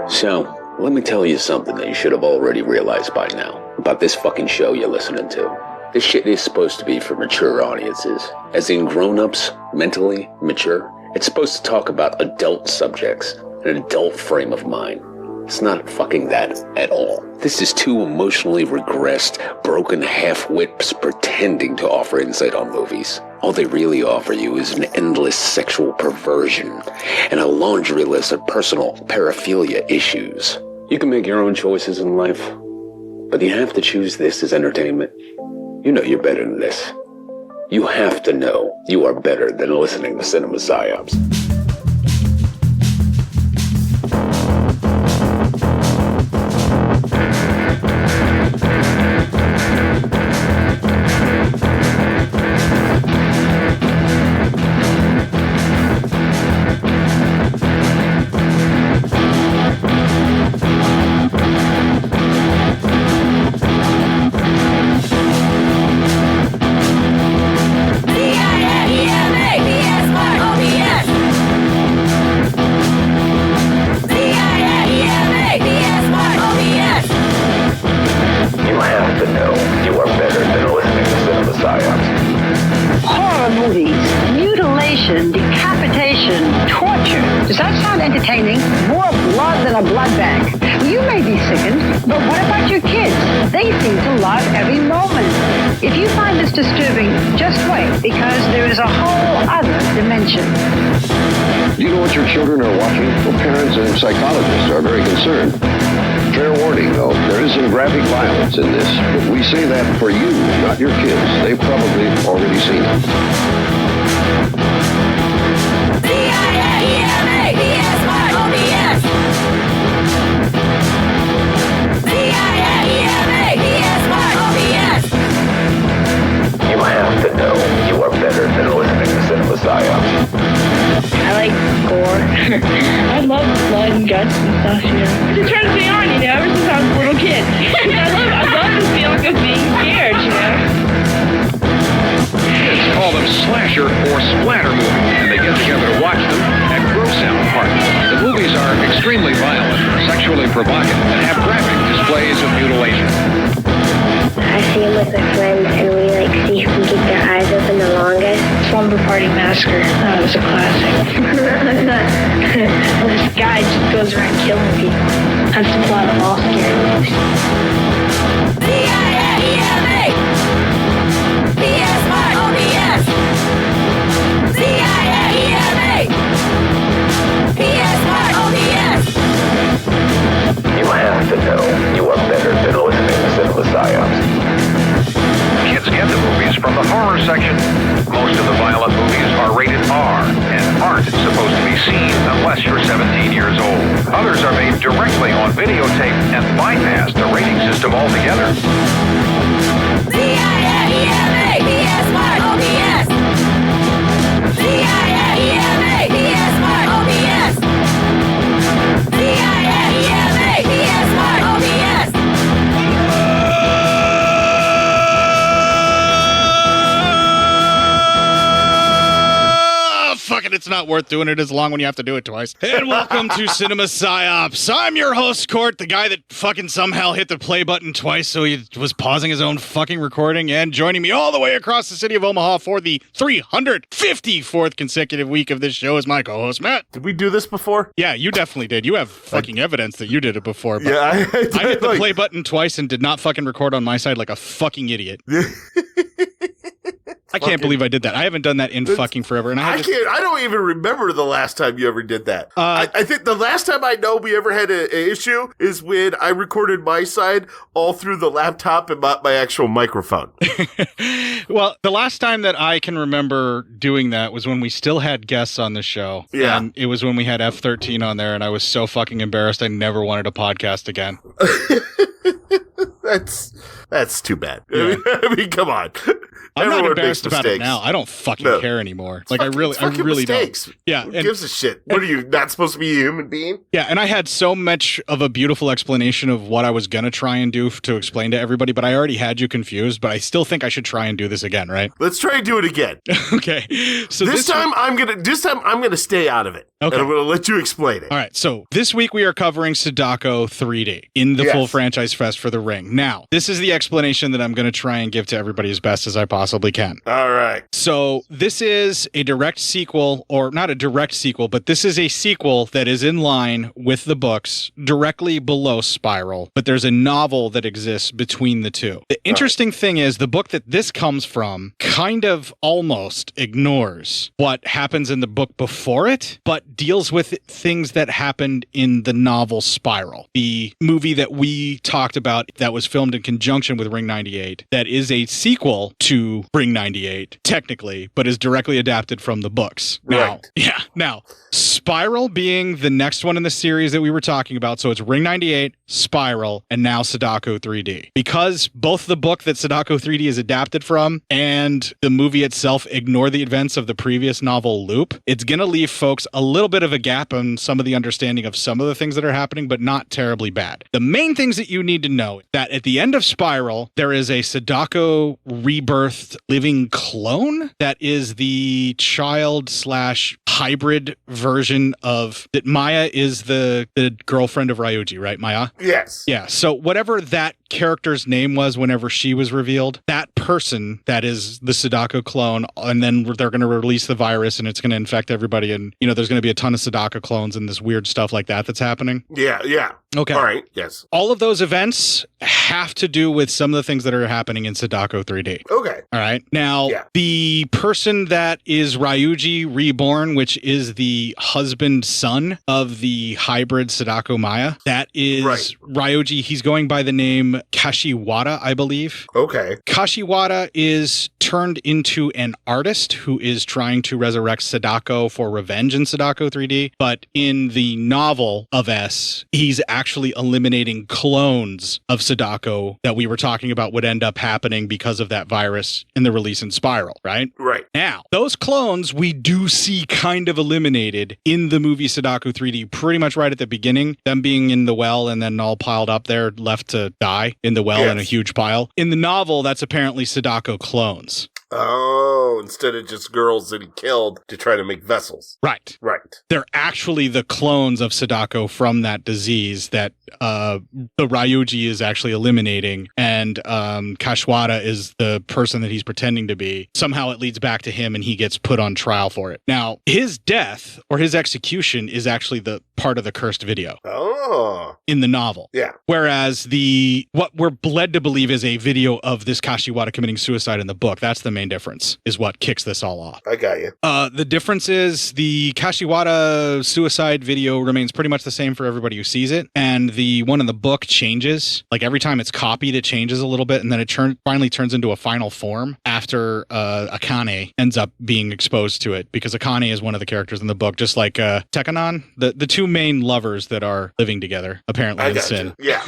So, let me tell you something that you should have already realized by now about this fucking show you're listening to. This shit is supposed to be for mature audiences, as in grown-ups, mentally mature. It's supposed to talk about adult subjects, an adult frame of mind. It's not fucking that at all. This is two emotionally regressed, broken half-wits pretending to offer insight on movies. All they really offer you is an endless sexual perversion and a laundry list of personal paraphilia issues. You can make your own choices in life, but you have to choose this as entertainment. You know you're better than this. You have to know you are better than listening to Cinema Psyops. Decapitation, torture. Does that sound entertaining? More blood than a blood bank. You may be sickened, but what about your kids? They seem to love every moment. If you find this disturbing, just wait, because there is a whole other dimension. You know what your children are watching? Well, parents and psychologists are very concerned. Fair warning, though, there is some graphic violence in this, but we say that for you, not your kids. They've probably already seen it. You have to know you are better than listening to Cinema Psyops. I like gore. I love blood and guts and stuff, you know. It turns me on, you know, ever since I was a little kid. I love the feeling of being scared, you know. Kids call them slasher or splatter movies, and they get together to watch them at gross out parties. The movies are extremely violent, sexually provocative, and have graphic displays of mutilation. I see them with my friends, and we see who can keep their eyes open the longest. Slumber Party Massacre. That was a classic. This guy just goes around killing people. That's the plot of all scary movies. You have to know you are better than listening to Cinema Psyops. Kids get the movies from the horror section. Most of the violent movies are rated R and aren't supposed to be seen unless you're 17 years old. Others are made directly on videotape and bypass the rating system altogether. It's not worth doing it as long when you have to do it twice. And welcome to Cinema Psyops. I'm your host, Court, the guy that fucking somehow hit the play button twice so he was pausing his own fucking recording, and joining me all the way across the city of Omaha for the 354th consecutive week of this show is my co-host, Matt. Did we do this before? Yeah, you definitely did. You have fucking evidence that you did it before. But yeah, I hit the play button twice and did not fucking record on my side like a fucking idiot. I can't believe I did that. I haven't done that in fucking forever. And I don't even remember the last time you ever did that. I think the last time I know we ever had an issue is when I recorded my side all through the laptop and my actual microphone. Well, the last time that I can remember doing that was when we still had guests on the show. Yeah. And it was when we had F13 on there, and I was so fucking embarrassed I never wanted to podcast again. That's too bad. Yeah. I mean, come on. I'm not Everyone embarrassed makes about it mistakes. now. I don't fucking No. care anymore. It's Like, I fucking really mistakes. don't. Yeah. Who gives a shit? What are you, not supposed to be a human being? Yeah, and I had so much of a beautiful explanation of what I was going to try and do to explain to everybody, but I already had you confused, but I still think I should try and do this again, right? Let's try and do it again. Okay. So This time I'm gonna stay out of it. Okay. And I'm gonna let you explain it. All right, so this week we are covering Sadako 3D in the full franchise fest for The Ring. Now, this is the explanation that I'm going to try and give to everybody as best as I possibly can. All right. So this is a direct sequel, or not a direct sequel, but this is a sequel that is in line with the books directly below Spiral, but there's a novel that exists between the two. The interesting thing is the book that this comes from kind of almost ignores what happens in the book before it, but deals with things that happened in the novel Spiral, the movie that we talked about that was filmed in conjunction with Ring 98, that is a sequel to Ring 98, technically, but is directly adapted from the books. Right. Now, Spiral being the next one in the series that we were talking about, so it's Ring 98, Spiral, and now Sadako 3D. Because both the book that Sadako 3D is adapted from and the movie itself ignore the events of the previous novel Loop, it's going to leave folks a little bit of a gap on some of the understanding of some of the things that are happening, but not terribly bad. The main things that you need to know that at the end of Spiral, there is a Sadako rebirthed living clone that is the child / hybrid version of that. Maya is the girlfriend of Ryuji, right? Maya? Yes. Yeah. So whatever that character's name was whenever she was revealed, that person that is the Sadako clone, and then they're going to release the virus and it's going to infect everybody, and there's going to be a ton of Sadako clones and this weird stuff like that's happening. Yeah. Okay. All right. Yes. All of those events have to do with some of the things that are happening in Sadako 3D. Okay. All right. Now, the person that is Ryuji Reborn, which is the husband-son of the hybrid Sadako Maya, that is Ryuji. He's going by the name Kashiwada, I believe. Okay. Kashiwada is turned into an artist who is trying to resurrect Sadako for revenge in Sadako 3D, but in the novel of S, he's actually eliminating clones of Sadako that we were talking about would end up happening because of that virus in the release in Spiral, right? Right. Now, those clones we do see kind of eliminated in the movie Sadako 3D pretty much right at the beginning, them being in the well and then all piled up there, left to die in the well in a huge pile. In the novel, that's apparently Sadako clones. Oh, instead of just girls that he killed to try to make vessels. Right. They're actually the clones of Sadako from that disease that the Ryuji is actually eliminating, and Kashiwada is the person that he's pretending to be. Somehow it leads back to him and he gets put on trial for it. Now, his death or his execution is actually the part of the cursed video. Oh. In the novel. Yeah. Whereas what we're led to believe is a video of this Kashiwada committing suicide in the book. That's the main difference, is what kicks this all off. I got you. The difference is the Kashiwada suicide video remains pretty much the same for everybody who sees it, and the one in the book changes. Like every time it's copied, it changes a little bit, and then it finally turns into a final form after Akane ends up being exposed to it, because Akane is one of the characters in the book, just like Tekanon, the two main lovers that are living together, apparently in Sin. Yeah.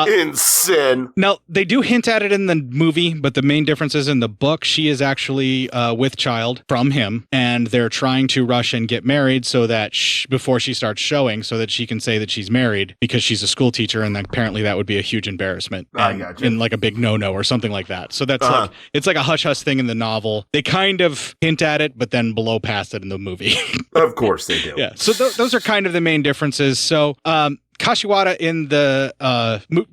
In Sin. Now, they do hint at it in the movie, but the main difference is in the book, she is actually with child from him, and they're trying to rush and get married so that before she starts showing, so that she can say that she's married, because she's a school teacher, and apparently that would be a huge embarrassment and like a big no-no or something like that. So that's like, it's like a hush-hush thing in the novel. They kind of hint at it, but then blow past it in the movie. Of course they do. Yeah. So those are kind of the main differences. So, Kashiwada in the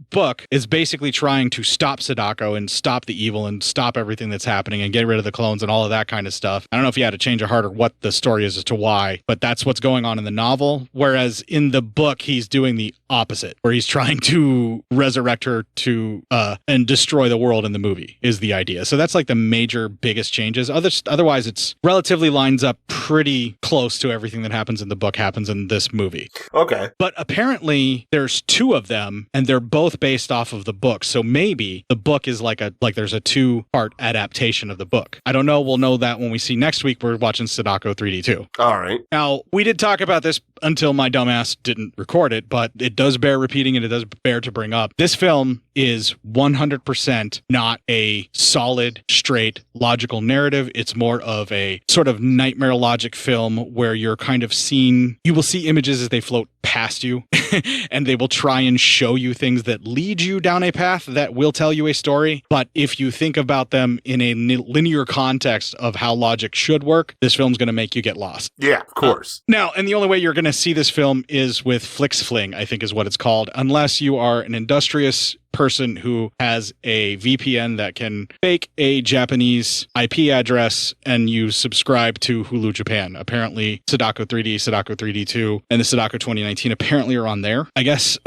book is basically trying to stop Sadako and stop the evil and stop everything that's happening and get rid of the clones and all of that kind of stuff. I don't know if you had to change your heart or what the story is as to why, but that's what's going on in the novel. Whereas in the book, he's doing the opposite, where he's trying to resurrect her to and destroy the world in the movie is the idea. So that's like the major biggest changes. Otherwise, it's relatively lines up pretty close to everything that happens in the book happens in this movie. Okay. But apparently there's two of them and they're both based off of the book. So maybe the book is like there's a 2-part adaptation of the book. I don't know. We'll know that when we see next week. We're watching Sadako 3D too. All right. Now, we did talk about this until my dumbass didn't record it, but it does bear repeating and it does bear to bring up. This film is 100% not a solid, straight, logical narrative. It's more of a sort of nightmare logic film where you're kind of seeing, you will see images as they float past you and they will try and show you things that lead you down a path that will tell you a story. But if you think about them in a linear context of how logic should work, this film's going to make you get lost. Yeah, of course. Now, and the only way you're going to see this film is with FlixFling, I think is what it's called, unless you are an industrious person who has a VPN that can fake a Japanese IP address and you subscribe to Hulu Japan. Apparently, Sadako 3D, Sadako 3D 2, and the Sadako 2019 apparently are on there, I guess.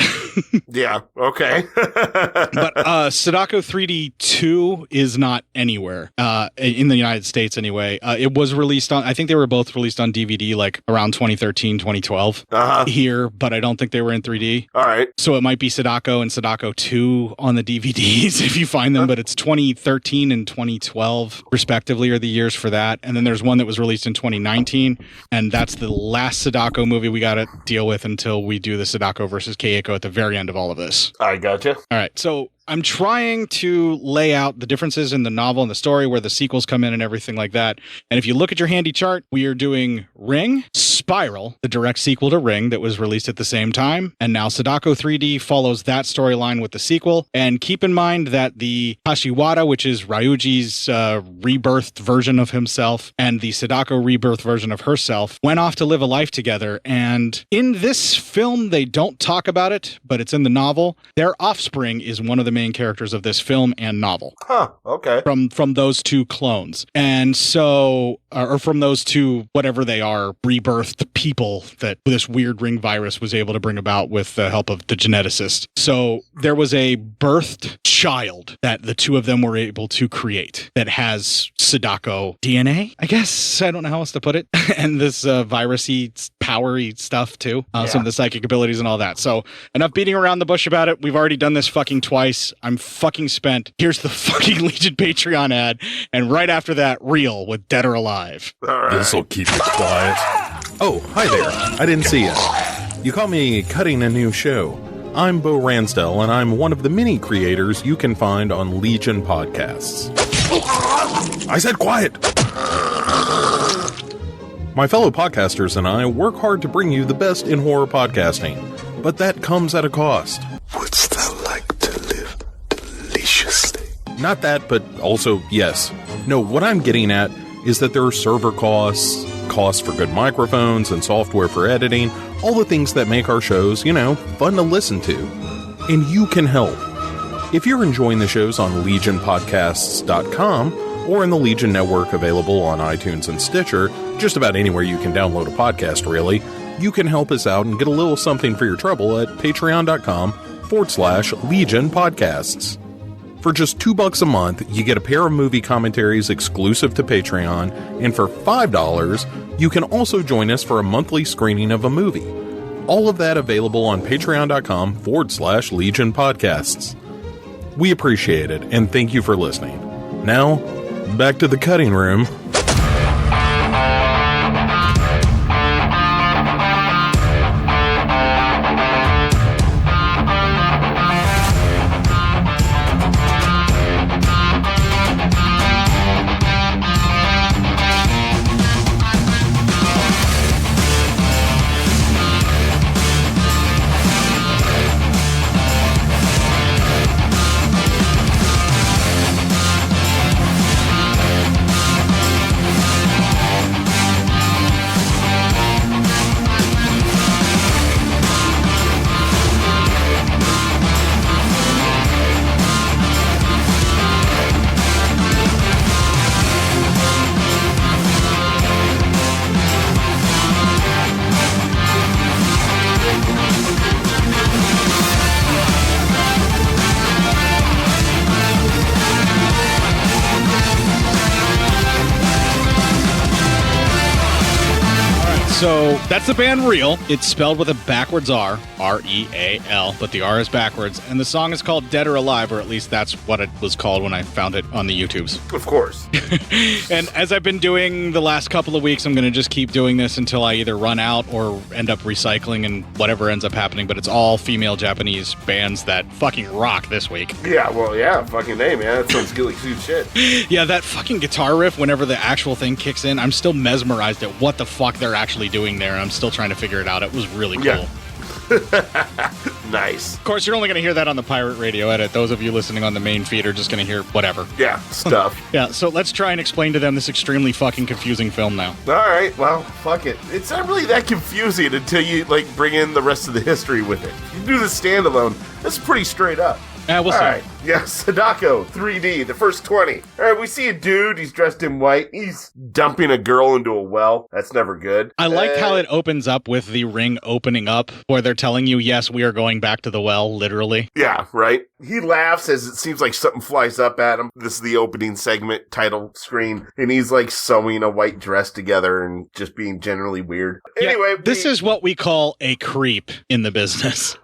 Yeah, okay. But Sadako 3D 2 is not anywhere in the United States anyway. It was released on, I think they were both released on DVD like around 2013, 2012 here, but I don't think they were in 3D. All right. So it might be Sadako and Sadako 2 on the DVDs if you find them, but it's 2013 and 2012 respectively are the years for that. And then there's one that was released in 2019, and that's the last Sadako movie we got to deal with until we do the Sadako versus Keiko at the very end of all of this. I gotcha. All right, so I'm trying to lay out the differences in the novel and the story, where the sequels come in and everything like that. And if you look at your handy chart, we are doing Ring, Spiral, the direct sequel to Ring that was released at the same time. And now Sadako 3D follows that storyline with the sequel. And keep in mind that the Kashiwada, which is Ryuji's rebirthed version of himself, and the Sadako rebirth version of herself, went off to live a life together. And in this film, they don't talk about it, but it's in the novel. Their offspring is one of the main characters of this film and novel. Huh, okay. From those two clones. And so, or from those two, whatever they are, rebirthed people that this weird ring virus was able to bring about with the help of the geneticist. So there was a birthed child that the two of them were able to create that has Sadako DNA, I guess. I don't know how else to put it. And this virus-y, power-y stuff too. Some of the psychic abilities and all that. So enough beating around the bush about it. We've already done this fucking twice. I'm fucking spent. Here's the fucking Legion Patreon ad. And right after that, Real with Dead or Alive. This'll keep it quiet. Oh, hi there. I didn't see you. You caught me cutting a new show. I'm Bo Ransdell, and I'm one of the many creators you can find on Legion Podcasts. I said quiet! My fellow podcasters and I work hard to bring you the best in horror podcasting, but that comes at a cost. Wouldst thou like to live deliciously? Not that, but also yes. No, what I'm getting at is that there are server costs, costs for good microphones and software for editing, all the things that make our shows, fun to listen to. And you can help. If you're enjoying the shows on legionpodcasts.com or in the Legion Network available on iTunes and Stitcher, just about anywhere you can download a podcast, really, you can help us out and get a little something for your trouble at patreon.com/Legion Podcasts. For just $2 a month, you get a pair of movie commentaries exclusive to Patreon, and for $5, you can also join us for a monthly screening of a movie. All of that available on patreon.com/Legion Podcasts. We appreciate it, and thank you for listening. Now, back to the cutting room. So that's the band Real. It's spelled with a backwards R, R-E-A-L, but the R is backwards. And the song is called Dead or Alive, or at least that's what it was called when I found it on the YouTubes. Of course. And as I've been doing the last couple of weeks, I'm going to just keep doing this until I either run out or end up recycling and whatever ends up happening. But it's all female Japanese bands that fucking rock this week. Yeah, well, yeah, fucking A, man. That sounds good shit. Yeah, that fucking guitar riff, whenever the actual thing kicks in, I'm still mesmerized at what the fuck they're actually doing there. I'm still trying to figure it out. It was really cool. Yeah. Nice. Of course, you're only going to hear that on the pirate radio edit. Those of you listening on the main feed are just going to hear whatever. Yeah, stuff. Yeah, so let's try and explain to them this extremely fucking confusing film now. All right, well, fuck it. It's not really that confusing until you, like, bring in the rest of the history with it. You do the standalone, that's pretty straight up. We'll see. All right, yeah, Sadako, 3D, the first 20. All right, we see a dude, he's dressed in white, he's dumping a girl into a well. That's never good. I like how it opens up with the ring opening up, where they're telling you, yes, we are going back to the well, literally. Yeah, right? He laughs as it seems like something flies up at him. This is the opening segment title screen, and he's like sewing a white dress together and just being generally weird. Yeah, Anyway, this is what we call a creep in the business.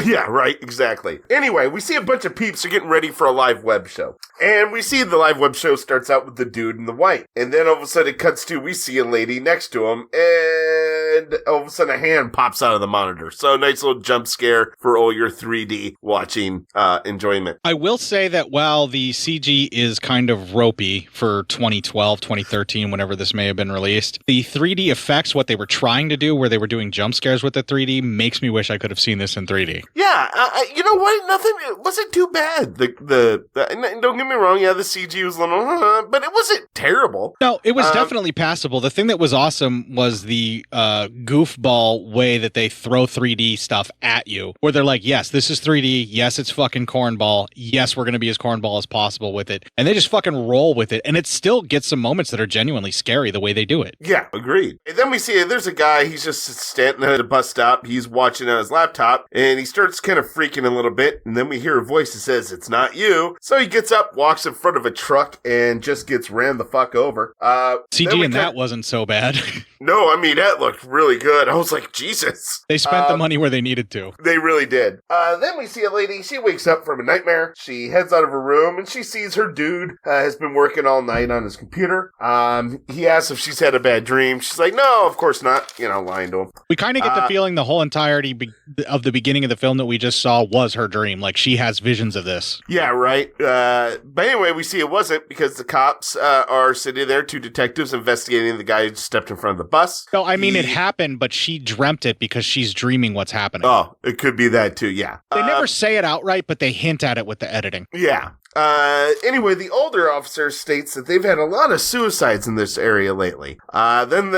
Yeah, right, exactly. Anyway, we see a bunch of peeps are getting ready for a live web show. And we see the live web show starts out with the dude in the white. And then all of a sudden it cuts to, we see a lady next to him, and all of a sudden a hand pops out of the monitor. So nice little jump scare for all your 3D watching enjoyment. I will say that while the CG is kind of ropey for 2012, 2013, whenever this may have been released, the 3D effects, what they were trying to do, where they were doing jump scares with the 3D, makes me wish I could have seen this in 3D. Yeah, you know what? Nothing, it wasn't too bad. Don't get me wrong, yeah, the CG was a little, but it wasn't terrible. No, it was definitely passable. The thing that was awesome was the goofball way that they throw 3D stuff at you, where they're like, yes, this is 3D. Yes, it's fucking cornball. Yes, we're going to be as cornball as possible with it. And they just fucking roll with it. And it still gets some moments that are genuinely scary the way they do it. Yeah, agreed. And then we see there's a guy, he's just standing at a bus stop. He's watching on his laptop, and he starts kind of freaking a little bit. And then we hear a voice that says, "It's not you." So he gets up, walks in front of a truck, and just gets ran the fuck over. CG in that wasn't so bad. No, I mean, that looked really good. I was like, Jesus. They spent the money where they needed to. They really did. Then we see a lady. She wakes up from a nightmare. She heads out of her room, and she sees her dude has been working all night on his computer. He asks if she's had a bad dream. She's like, no, of course not. You know, lying to him. We kind of get the feeling the whole entirety of the beginning of the film that we just saw was her dream. Like, she has visions of this. Yeah, right. But anyway, we see it wasn't, because the cops are sitting there, two detectives investigating the guy who stepped in front of the bus. No, I mean, it happened, but she dreamt it because she's dreaming what's happening. Oh, it could be that too, yeah. They never say it outright, but they hint at it with the editing. Yeah. Anyway, the older officer states that they've had a lot of suicides in this area lately. Then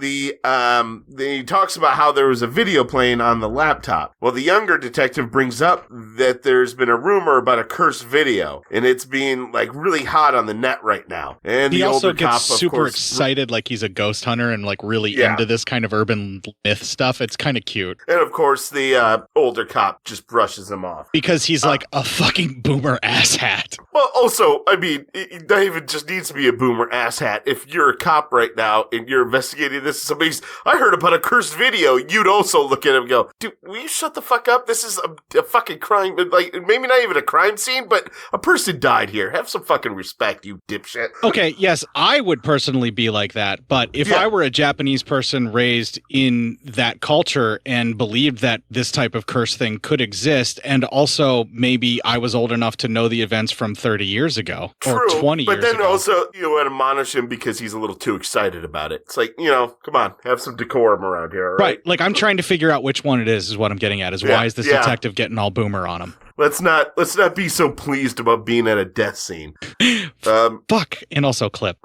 he talks about how there was a video playing on the laptop. Well, the younger detective brings up that there's been a rumor about a cursed video, and it's being like really hot on the net right now. And he the also older gets cop, super excited, like he's a ghost hunter and like really into this kind of urban myth stuff. It's kind of cute. And of course, the older cop just brushes him off because he's like a fucking boomer asshat. Well, also, I mean, it not even just needs to be a boomer asshat. If you're a cop right now and you're investigating this, I heard about a cursed video, you'd also look at him and go, dude, will you shut the fuck up? This is a fucking crime, like, maybe not even a crime scene, but a person died here. Have some fucking respect, you dipshit. Okay, yes, I would personally be like that, but if I were a Japanese person raised in that culture and believed that this type of curse thing could exist, and also maybe I was old enough to know the events from 30 years ago or 20 years ago. But then also, you would admonish him because he's a little too excited about it. It's like, come on, have some decorum around here. Right? Like, I'm trying to figure out which one it is what I'm getting at, is why is this detective getting all boomer on him? Let's not be so pleased about being at a death scene. Fuck. And also clip.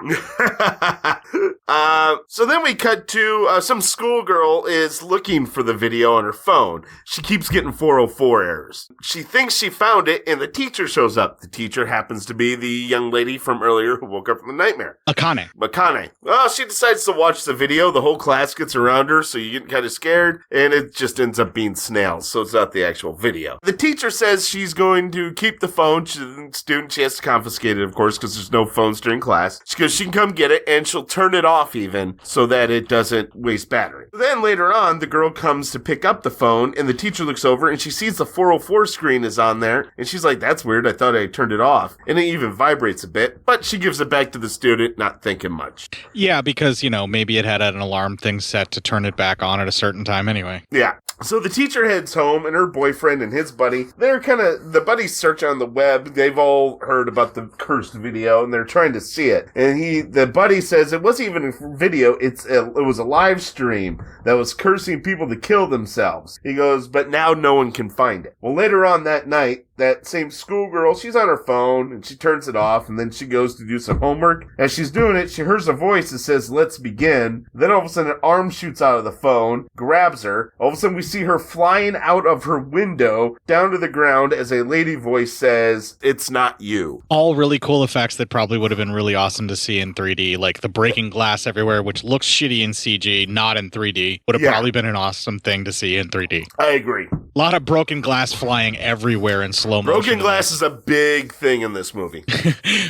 So then we cut to some schoolgirl is looking for the video on her phone. She keeps getting 404 errors. She thinks she found it, and the teacher shows up. The teacher happens to be the young lady from earlier who woke up from the nightmare. Akane. Well, she decides to watch the video. The whole class gets around her, so you get kind of scared, and it just ends up being snails, so it's not the actual video. The teacher says she's going to keep the phone. The student, she has to confiscate it, of course, because there's no phones during class. She goes, she can come get it, and she'll turn it off even, so that it doesn't waste battery. Then later on, the girl comes to pick up the phone, and the teacher looks over, and she sees the 404 screen is on there, and she's like, that's weird, I thought I turned it off. And it even vibrates a bit, but she gives it back to the student, not thinking much. Yeah, because, maybe it had an alarm thing set to turn it back on at a certain time anyway. Yeah. So the teacher heads home, and her boyfriend and his buddy, the buddies search on the web. They've all heard about the cursed video, and they're trying to see it. And the buddy says it wasn't even a video, it was a live stream that was cursing people to kill themselves. He goes, but now no one can find it. Well, later on that night, that same schoolgirl, she's on her phone, and she turns it off, and then she goes to do some homework. As she's doing it, she hears a voice that says, let's begin. Then all of a sudden, an arm shoots out of the phone, grabs her. All of a sudden, we see her flying out of her window down to the ground as a lady voice says, it's not you. All really cool effects that probably would have been really awesome to see in 3D, like the breaking glass everywhere, which looks shitty in CG, not in 3D. Would have probably been an awesome thing to see in 3D. I agree. A lot of broken glass flying everywhere in slow motion. Broken glass is a big thing in this movie.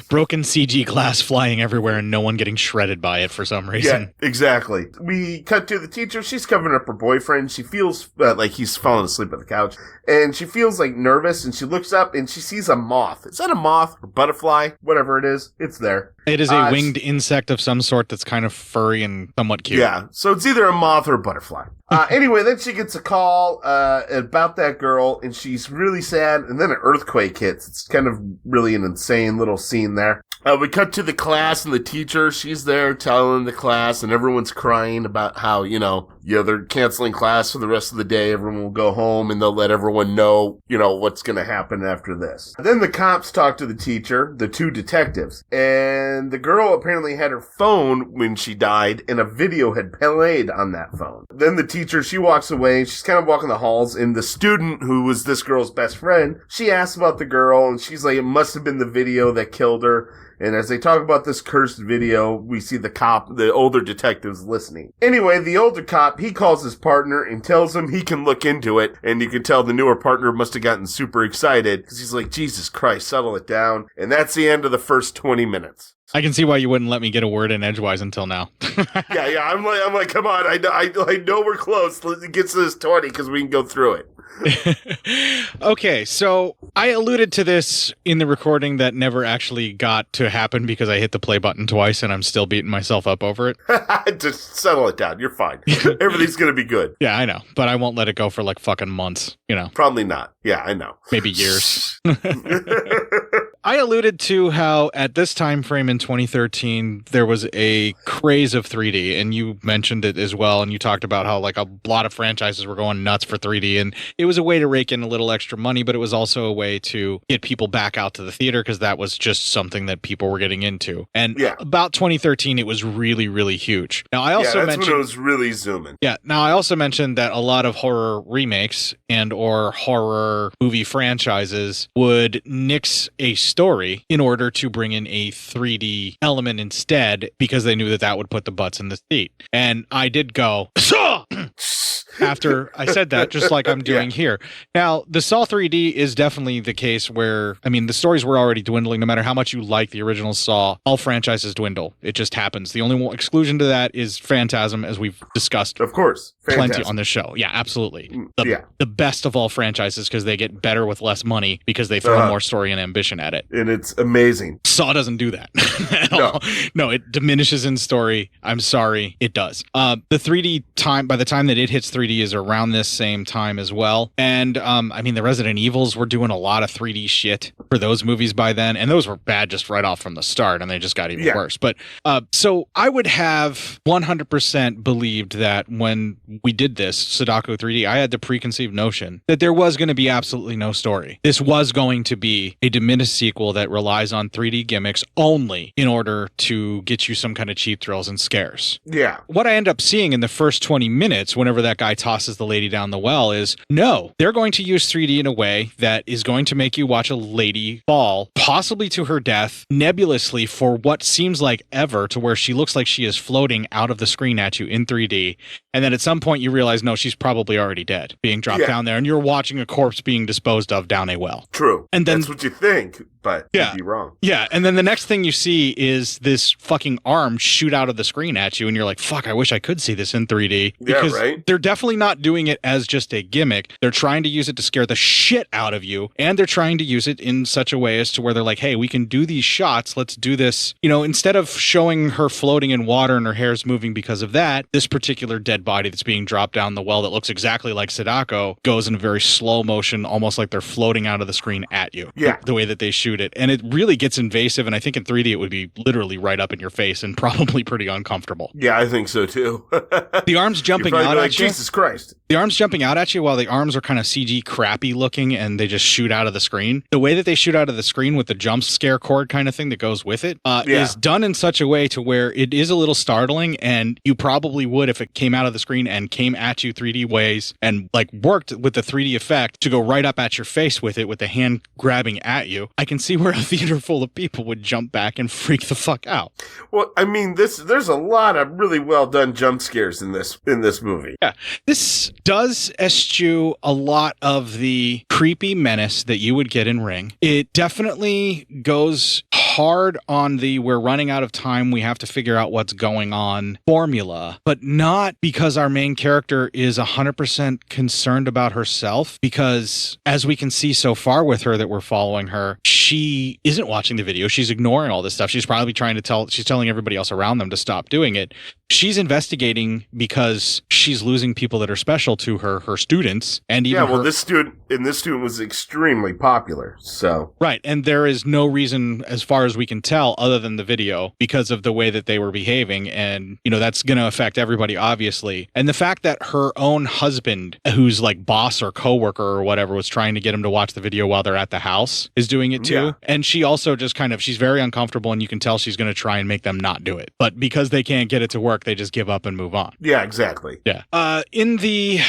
Broken CG glass flying everywhere and no one getting shredded by it for some reason. Yeah, exactly. We cut to the teacher. She's covering up her boyfriend. She feels like he's falling asleep on the couch. And she feels like nervous, and she looks up and she sees a moth. Is that a moth or butterfly? Whatever it is, it's there. It is a winged insect of some sort that's kind of furry and somewhat cute. Yeah, so it's either a moth or a butterfly. Anyway, then she gets a call about that girl, and she's really sad, and then an earthquake hits. It's kind of really an insane little scene there. We cut to the class, and the teacher, she's there telling the class, and everyone's crying about how, they're canceling class for the rest of the day. Everyone will go home, and they'll let everyone know, what's going to happen after this. Then the cops talk to the teacher, the two detectives, and the girl apparently had her phone when she died, and a video had played on that phone. Then the teacher, she walks away, she's kind of walking the halls, and the student, who was this girl's best friend, she asks about the girl, and she's like, it must have been the video that killed her. And as they talk about this cursed video, we see the older detectives listening. Anyway, the older cop, he calls his partner and tells him he can look into it. And you can tell the newer partner must have gotten super excited because he's like, Jesus Christ, settle it down. And that's the end of the first 20 minutes. I can see why you wouldn't let me get a word in edgewise until now. Yeah. I'm like, come on. I know we're close. Let's get to this 20 because we can go through it. Okay, so I alluded to this in the recording that never actually got to happen because I hit the play button twice and I'm still beating myself up over it. Just settle it down. You're fine. Everything's going to be good. Yeah, I know. But I won't let it go for like fucking months, Probably not. Yeah, I know. Maybe years. I alluded to how at this time frame in 2013, there was a craze of 3D, and you mentioned it as well, and you talked about how like a lot of franchises were going nuts for 3D, and it was a way to rake in a little extra money, but it was also a way to get people back out to the theater because that was just something that people were getting into. And about 2013, it was really, really huge. Now, I also mentioned when it was really zooming. Yeah. Now, I also mentioned that a lot of horror remakes and or horror movie franchises would nix a story in order to bring in a 3D element instead because they knew that that would put the butts in the seat. And I did go, after I said that, just like I'm doing here. Now, the Saw 3D is definitely the case where, the stories were already dwindling. No matter how much you like the original Saw, all franchises dwindle. It just happens. The only exclusion to that is Phantasm, as we've discussed. Of course. Plenty on this show. Yeah, absolutely. The best of all franchises because they get better with less money because they throw more story and ambition at it. And it's amazing. Saw doesn't do that at all. No, it diminishes in story. I'm sorry, it does. The 3D time, by the time that it hits 3D is around this same time as well. And the Resident Evils were doing a lot of 3D shit for those movies by then. And those were bad just right off from the start. And they just got even worse. But so I would have 100% believed that when we did this, Sadako 3D, I had the preconceived notion that there was going to be absolutely no story. This was going to be a diminished sequel that relies on 3D gimmicks only in order to get you some kind of cheap thrills and scares. Yeah. What I end up seeing in the first 20 minutes, whenever that guy tosses the lady down the well, is no, they're going to use 3D in a way that is going to make you watch a lady fall, possibly to her death, nebulously for what seems like ever, to where she looks like she is floating out of the screen at you in 3D. And then at some point you realize, no, she's probably already dead, being dropped down there, and you're watching a corpse being disposed of down a well. True. And then that's what you think. but Yeah. you'd be wrong. Yeah, and then the next thing you see is this fucking arm shoot out of the screen at you, and you're like, fuck, I wish I could see this in 3D. Because right. they're definitely not doing it as just a gimmick. They're trying to use it to scare the shit out of you, and they're trying to use it in such a way as to where they're like, hey, we can do these shots, let's do this. You know, instead of showing her floating in water and her hair's moving because of that, this particular dead body that's being dropped down the well that looks exactly like Sadako goes in a very slow motion, almost like they're floating out of the screen at you. Yeah. The way that they shoot it. And it really gets invasive, and I think in 3D it would be literally right up in your face and probably pretty uncomfortable. Yeah, I think so too. The arms jumping You'd out probably be at like, you. Jesus Christ. The arms jumping out at you while the arms are kind of CG crappy looking and they just shoot out of the screen. The way that they shoot out of the screen with the jump scare cord kind of thing that goes with it is done in such a way to where it is a little startling, and you probably would, if it came out of the screen and came at you 3D ways and like worked with the 3D effect to go right up at your face with it with the hand grabbing at you. I can see where a theater full of people would jump back and freak the fuck out. Well, I mean, there's a lot of really well done jump scares in this movie. Yeah, this does eschew a lot of the creepy menace that you would get in Ring. It definitely goes hard on the we're running out of time, we have to figure out what's going on formula, but not because our main character is 100% concerned about herself, because as we can see so far with her that we're following her, she isn't watching the video. She's ignoring all this stuff. She's probably she's telling everybody else around them to stop doing it. She's investigating because she's losing people that are special to her, her students, and even this student was extremely popular, so. Right, and there is no reason, as far as we can tell, other than the video, because of the way that they were behaving, and, you know, that's going to affect everybody, obviously. And the fact that her own husband, who's like boss or coworker or whatever, was trying to get him to watch the video while they're at the house, is doing it too. Yeah. And she also just she's very uncomfortable, and you can tell she's going to try and make them not do it. But because they can't get it to work, they just give up and move on. Yeah, exactly. Yeah. In the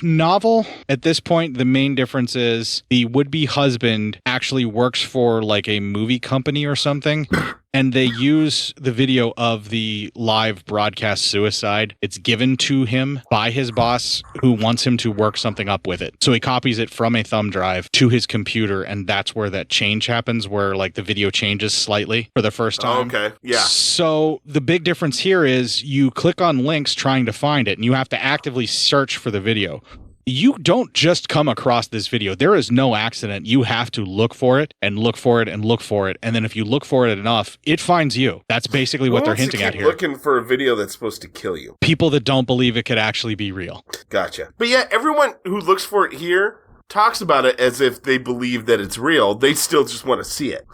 novel, at this point, the main difference is the would-be husband actually works for like a movie company or something. And they use the video of the live broadcast suicide. It's given to him by his boss, who wants him to work something up with it. So he copies it from a thumb drive to his computer, and that's where that change happens, where like the video changes slightly for the first time. Oh, okay. Yeah. So the big difference here is you click on links trying to find it, and you have to actively search for the video. You don't just come across this video. There is no accident. You have to look for it and look for it and look for it. And then if you look for it enough, it finds you. That's basically what they're hinting at here. Looking for a video that's supposed to kill you. People that don't believe it could actually be real. Gotcha. But yeah, everyone who looks for it here talks about it as if they believe that it's real. They still just want to see it.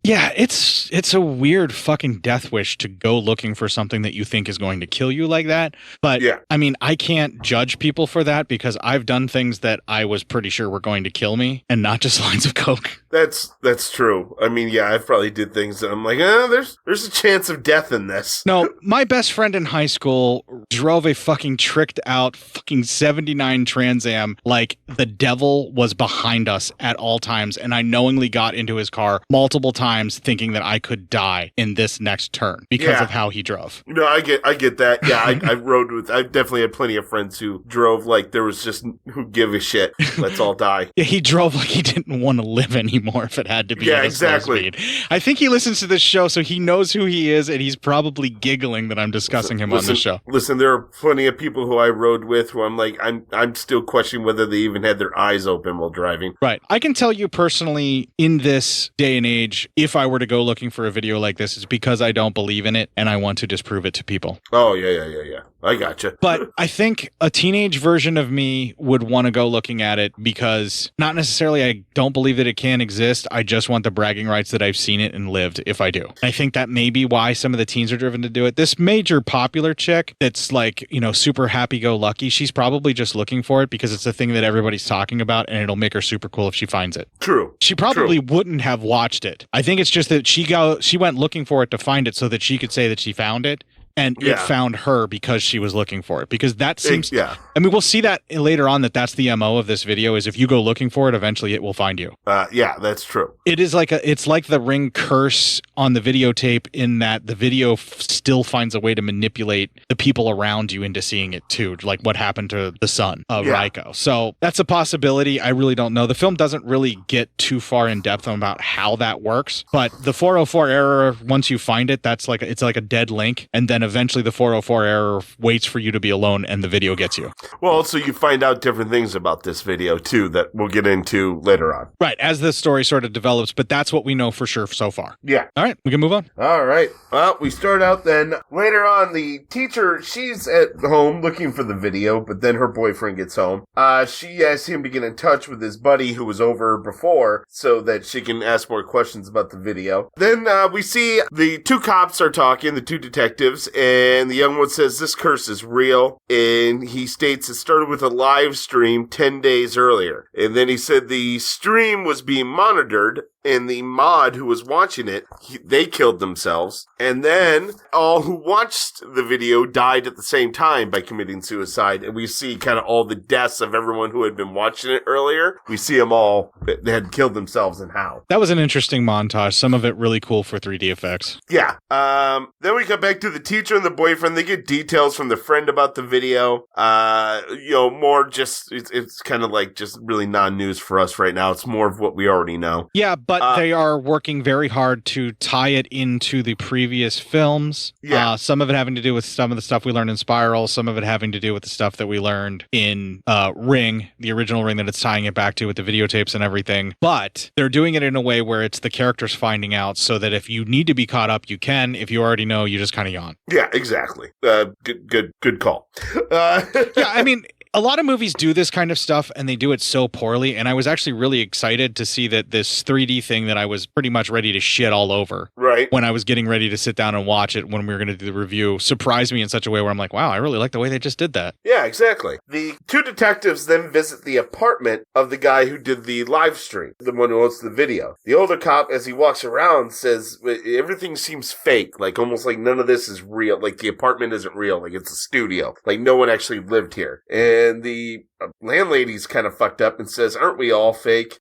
Yeah, it's a weird fucking death wish to go looking for something that you think is going to kill you like that. But yeah. I mean, I can't judge people for that because I've done things that I was pretty sure were going to kill me, and not just lines of coke. That's true. I mean, yeah, I probably did things that I'm like, there's a chance of death in this. No, my best friend in high school drove a fucking tricked out fucking 79 Trans Am like the devil was behind us at all times, and I knowingly got into his car multiple times thinking that I could die in this next turn because of how he drove. No, I get that. Yeah, I rode with, I definitely had plenty of friends who drove like there was just, who give a shit, let's all die. Yeah, he drove like he didn't want to live anymore if it had to be. Yeah, exactly. I think he listens to this show, so he knows who he is, and he's probably giggling that I'm discussing him on the show. Listen, there are plenty of people who I rode with who I'm like, I'm still questioning whether they even had their eyes open while driving. Right. I can tell you personally, in this day and age, if I were to go looking for a video like this, it's because I don't believe in it and I want to disprove it to people. Oh, yeah. I gotcha. But I think a teenage version of me would want to go looking at it because not necessarily I don't believe that it can exist. I just want the bragging rights that I've seen it and lived if I do. I think that may be why some of the teens are driven to do it. This major popular chick that's like, you know, super happy-go-lucky, she's probably just looking for it because it's a thing that everybody's talking about and it'll make her super cool if she finds it. True. She probably wouldn't have watched it. I think it's just that she went looking for it to find it so that she could say that she found it. and it found her because she was looking for it. Because that seems, I mean, we'll see that later on that's the MO of this video is if you go looking for it, eventually it will find you. Yeah, that's true. It is it's like the ring curse on the videotape in that the video still finds a way to manipulate the people around you into seeing it too, like what happened to the son of Raiko. So that's a possibility. I really don't know. The film doesn't really get too far in depth about how that works, but the 404 error, once you find it, it's like a dead link, and then eventually the 404 error waits for you to be alone and the video gets you. Well, so you find out different things about this video too that we'll get into later on. Right, as the story sort of develops, but that's what we know for sure so far. Yeah. All right, we can move on. All right. Well, we start out then. Later on, the teacher, she's at home looking for the video, but then her boyfriend gets home. She asks him to get in touch with his buddy who was over before so that she can ask more questions about the video. Then we see the two cops are talking, the two detectives, and the young one says this curse is real, and he states it started with a live stream 10 days earlier. And then he said the stream was being monitored, and the mod who was watching it, they killed themselves. And then all who watched the video died at the same time by committing suicide. And we see kind of all the deaths of everyone who had been watching it earlier. We see them all, they had killed themselves and how. That was an interesting montage. Some of it really cool for 3D effects. Yeah. Then we come back to the teacher and the boyfriend. They get details from the friend about the video. More just, it's kind of like just really non-news for us right now. It's more of what we already know. Yeah, but they are working very hard to tie it into the previous films. Yeah. Some of it having to do with some of the stuff we learned in Spiral, some of it having to do with the stuff that we learned in Ring, the original Ring that it's tying it back to with the videotapes and everything. But they're doing it in a way where it's the characters finding out so that if you need to be caught up, you can. If you already know, you just kind of yawn. Yeah, exactly. Good call. Yeah, I mean, a lot of movies do this kind of stuff and they do it so poorly. And I was actually really excited to see that this 3D thing that I was pretty much ready to shit all over. Right. When I was getting ready to sit down and watch it when we were going to do the review, surprised me in such a way where I'm like, wow, I really like the way they just did that. Yeah, exactly. The two detectives then visit the apartment of the guy who did the live stream, the one who owns the video. The older cop, as he walks around, says everything seems fake, like almost like none of this is real. Like the apartment isn't real, like it's a studio. Like no one actually lived here. And the landlady's kind of fucked up and says, aren't we all fake?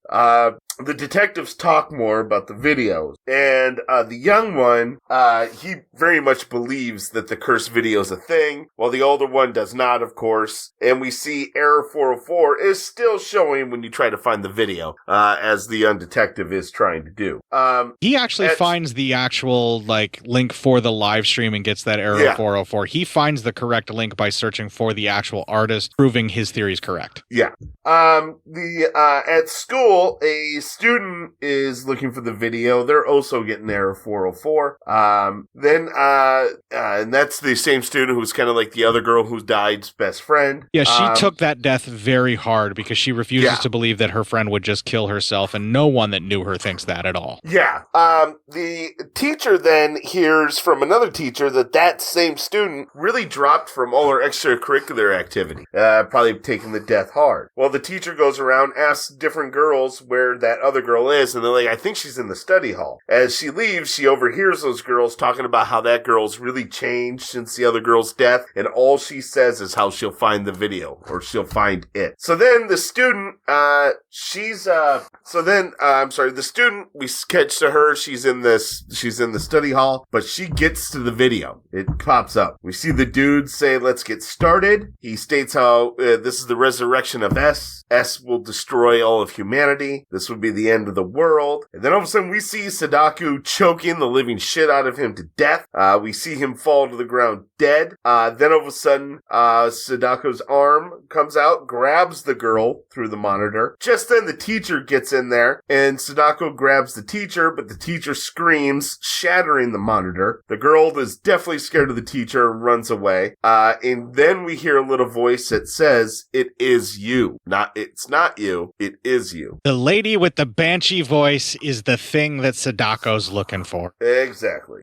The detectives talk more about the videos. And the young one, he very much believes that the cursed video is a thing, while the older one does not, of course. And we see Error 404 is still showing when you try to find the video, as the young detective is trying to do. He actually finds the actual link for the live stream and gets that Error 404. He finds the correct link by searching for the actual artist, proving his theory is correct. Yeah. At school, a student is looking for the video. They're also getting Error 404. And that's the same student who's kind of like the other girl who died's best friend. Yeah, she took that death very hard because she refuses to believe that her friend would just kill herself, and no one that knew her thinks that at all. Yeah. The teacher then hears from another teacher that same student really dropped from all her extracurricular activity. Probably taking the death hard. Well, the teacher goes around, asks different girls where that other girl is, and they're like, I think she's in the study hall. As she leaves, she overhears those girls talking about how that girl's really changed since the other girl's death, and all she says is how she'll find the video, or she'll find it. So then the student, the student, we catch to her, she's in the study hall, but she gets to the video. It pops up. We see the dude say, let's get started. He states how this is the resurrection of S. S will destroy all of humanity. This will be the end of the world. And then all of a sudden we see Sadako choking the living shit out of him to death. We see him fall to the ground dead. Then all of a sudden, Sadako's arm comes out, grabs the girl through the monitor. Just then the teacher gets in there, and Sadako grabs the teacher, but the teacher screams, shattering the monitor. The girl is definitely scared of the teacher, runs away. And then we hear a little voice that says, it is you. It's not you, it is you. The lady with the banshee voice is the thing that Sadako's looking for. Exactly.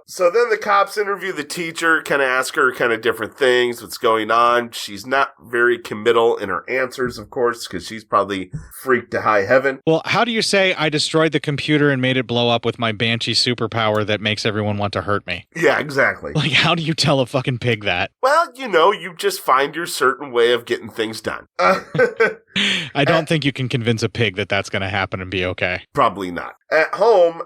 So then the cops interview the teacher, kind of ask her kind of different things, what's going on. She's not very committal in her answers, of course, because she's probably freaked to high heaven. Well, how do you say I destroyed the computer and made it blow up with my banshee superpower that makes everyone want to hurt me? Yeah, exactly. Like, how do you tell a fucking pig that? Well, you just find your certain way of getting things done. I don't think you can convince a pig that that's going to happen and be okay. Probably not. At home,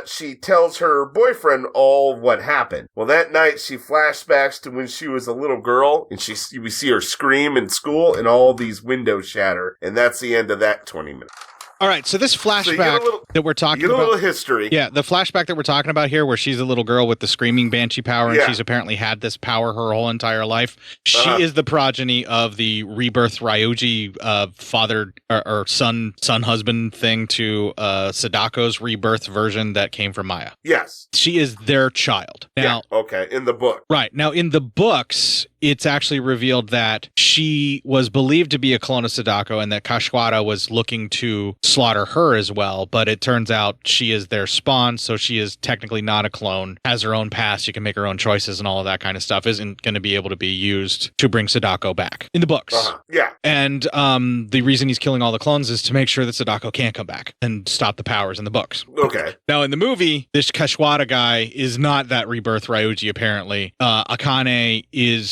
she tells her boyfriend all what happened. Well, that night she flashbacks to when she was a little girl, and we see her scream in school, and all these windows shatter, and that's the end of that 20 minutes. All right, so this flashback that we're talking about... You get a little history. Yeah, the flashback that we're talking about here, where she's a little girl with the screaming banshee power, and she's apparently had this power her whole entire life. She is the progeny of the rebirth Ryuji father or son husband thing to Sadako's rebirth version that came from Maya. Yes. She is their child. Now, okay, in the book. Right. Now, in the books, it's actually revealed that she was believed to be a clone of Sadako and that Kashiwada was looking to slaughter her as well, but it turns out she is their spawn, so she is technically not a clone, has her own past, she can make her own choices and all of that kind of stuff, isn't going to be able to be used to bring Sadako back in the books. Yeah. And the reason he's killing all the clones is to make sure that Sadako can't come back and stop the powers in the books. Okay. Now, in the movie, this Kashiwada guy is not that rebirth Ryuji, apparently. Akane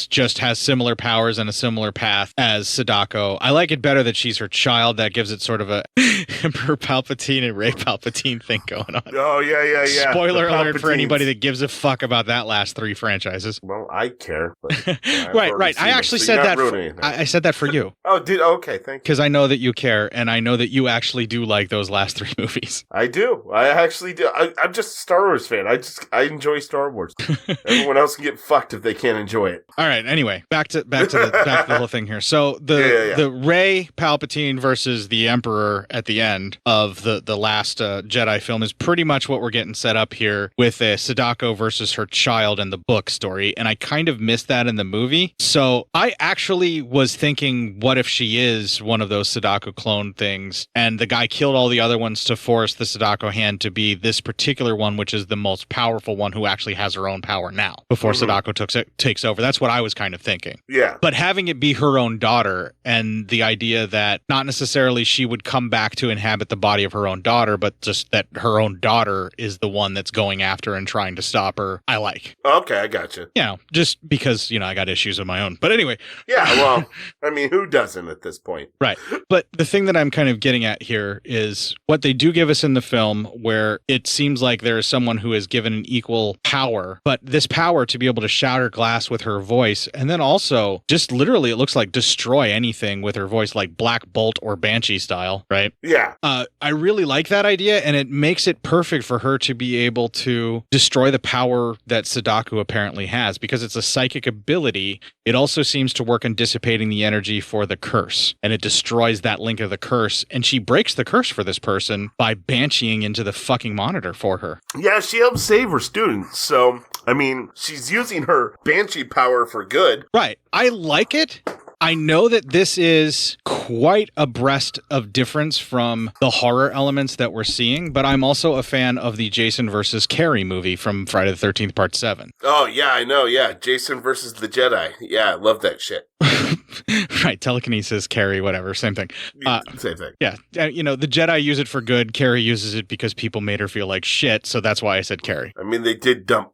just has similar powers and a similar path as Sadako. I like it better that she's her child. That gives it sort of a Emperor Palpatine and Rey Palpatine thing going on. Oh, yeah. Spoiler alert for anybody that gives a fuck about that last 3 franchises. Well, I care. But right. I actually said that. I said that for you. Okay, thank you. Because I know that you care, and I know that you actually do like those last 3 movies. I do. I actually do. I'm just a Star Wars fan. I enjoy Star Wars. Everyone else can get fucked if they can't enjoy it. All right. Anyway, back to the whole thing here. So the Rey Palpatine versus the Emperor at the end of the last Jedi film is pretty much what we're getting set up here with Sadako versus her child in the book story, and I kind of missed that in the movie. So I actually was thinking, what if she is one of those Sadako clone things, and the guy killed all the other ones to force the Sadako hand to be this particular one, which is the most powerful one who actually has her own power now, before Sadako takes over. That's what I was kind of thinking. Yeah. But having it be her own daughter, and the idea that not necessarily she would come back to inhabit the body of her own daughter, but just that her own daughter is the one that's going after and trying to stop her, I like. Okay, I gotcha. Just because, I got issues of my own. But anyway. Yeah, well, I mean, who doesn't at this point? Right. But the thing that I'm kind of getting at here is what they do give us in the film, where it seems like there is someone who is given an equal power, but this power to be able to shatter glass with her voice, and then also just literally it looks like destroy anything with her voice, like Black Bolt or Banshee style, right? Yeah. I really like that idea, and it makes it perfect for her to be able to destroy the power that Sadako apparently has, because it's a psychic ability. It also seems to work in dissipating the energy for the curse, and it destroys that link of the curse, and she breaks the curse for this person by bansheeing into the fucking monitor for her. Yeah, she helps save her students, so, I mean, she's using her banshee power for good. Right. I like it. I know that this is quite a breast of difference from the horror elements that we're seeing, but I'm also a fan of the Jason versus Carrie movie from Friday the 13th, Part 7. Oh, yeah, I know, yeah. Jason versus the Jedi. Yeah, I love that shit. Right, telekinesis, Carrie, whatever, same thing. Same thing. Yeah, the Jedi use it for good. Carrie uses it because people made her feel like shit, so that's why I said Carrie. I mean, they did dump,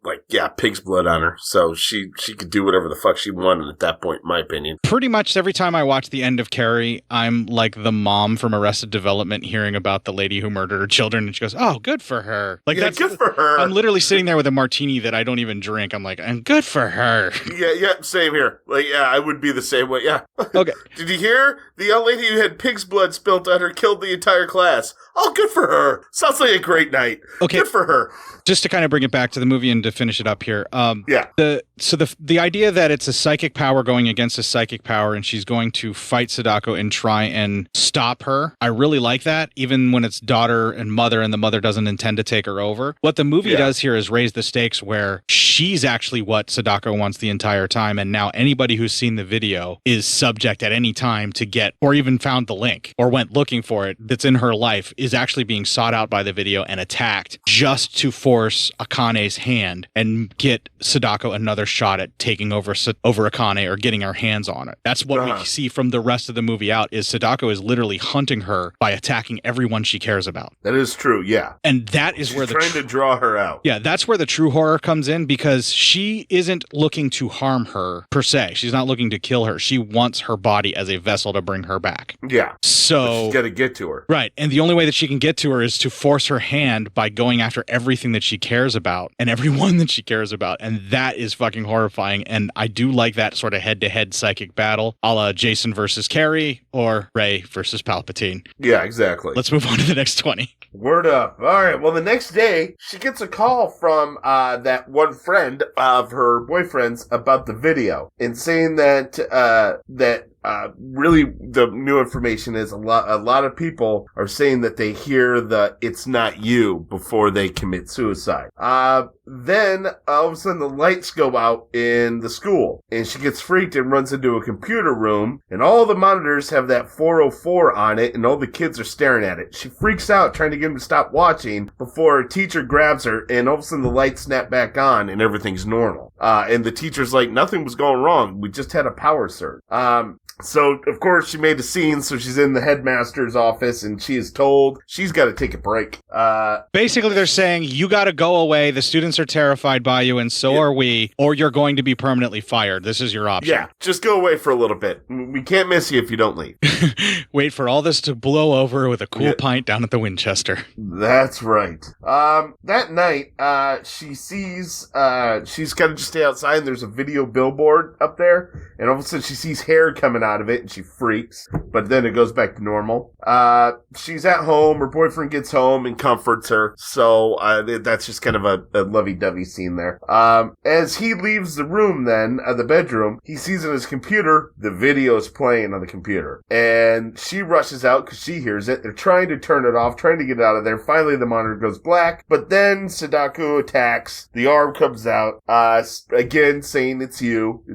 pig's blood on her, so she could do whatever the fuck she wanted at that point, in my opinion. Pretty much every time I watch the end of Carrie, I'm like the mom from Arrested Development hearing about the lady who murdered her children, and she goes, oh, good for her. That's good for her. I'm literally sitting there with a martini that I don't even drink. I'm like, and good for her. Yeah, same here. I would be the same way, yeah. Okay. Did you hear? The young lady who had pig's blood spilt on her killed the entire class. Oh, good for her. Sounds like a great night. Okay. Good for her. Just to kind of bring it back to the movie and to finish it up here. Yeah. The idea that it's a psychic power going against a psychic power, and she's going to fight Sadako and try and stop her. I really like that, even when it's daughter and mother, and the mother doesn't intend to take her over. What the movie does here is raise the stakes, where she's actually what Sadako wants the entire time, and now anybody who's seen the video is is subject at any time to get, or even found the link, or went looking for it, that's in her life, is actually being sought out by the video and attacked just to force Akane's hand and get Sadako another shot at taking over Akane or getting our hands on it. That's what we see from the rest of the movie out, is Sadako is literally hunting her by attacking everyone she cares about. That is true, yeah. And that is where trying to draw her out. Yeah, that's where the true horror comes in, because she isn't looking to harm her per se. She's not looking to kill her. She wants her body as a vessel to bring her back. Yeah. So but she's got to get to her. Right. And the only way that she can get to her is to force her hand by going after everything that she cares about and everyone that she cares about. And that is fucking horrifying. And I do like that sort of head-to-head psychic battle, a la Jason versus Carrie or Rey versus Palpatine. Yeah, exactly. Let's move on to the next 20. Word up. All right. Well, the next day, she gets a call from that one friend of her boyfriend's about the video and saying that really the new information is a lot of people are saying that they hear the "it's not you" before they commit suicide. Then all of a sudden the lights go out in the school and she gets freaked and runs into a computer room and all the monitors have that 404 on it and all the kids are staring at it. She freaks out trying to get him to stop watching before a teacher grabs her and all of a sudden the lights snap back on and everything's normal. And the teacher's like, nothing was going wrong. We just had a power surge. So, of course, she made a scene, so she's in the headmaster's office, and she is told she's got to take a break. Basically, they're saying, you got to go away, the students are terrified by you, and so are we, or you're going to be permanently fired. This is your option. Yeah, just go away for a little bit. We can't miss you if you don't leave. Wait for all this to blow over with a cool pint down at the Winchester. That's right. That night, she sees, she's got to just stay outside, and there's a video billboard up there, and all of a sudden she sees hair coming out of it and she freaks, but then it goes back to normal. She's at home, her boyfriend gets home and comforts her, so that's just kind of a lovey-dovey scene there. As he leaves the room then, the bedroom, he sees on his computer, the video is playing on the computer, and she rushes out because she hears it. They're trying to turn it off, trying to get out of there. Finally the monitor goes black, but then Sadako attacks, the arm comes out, again saying it's you.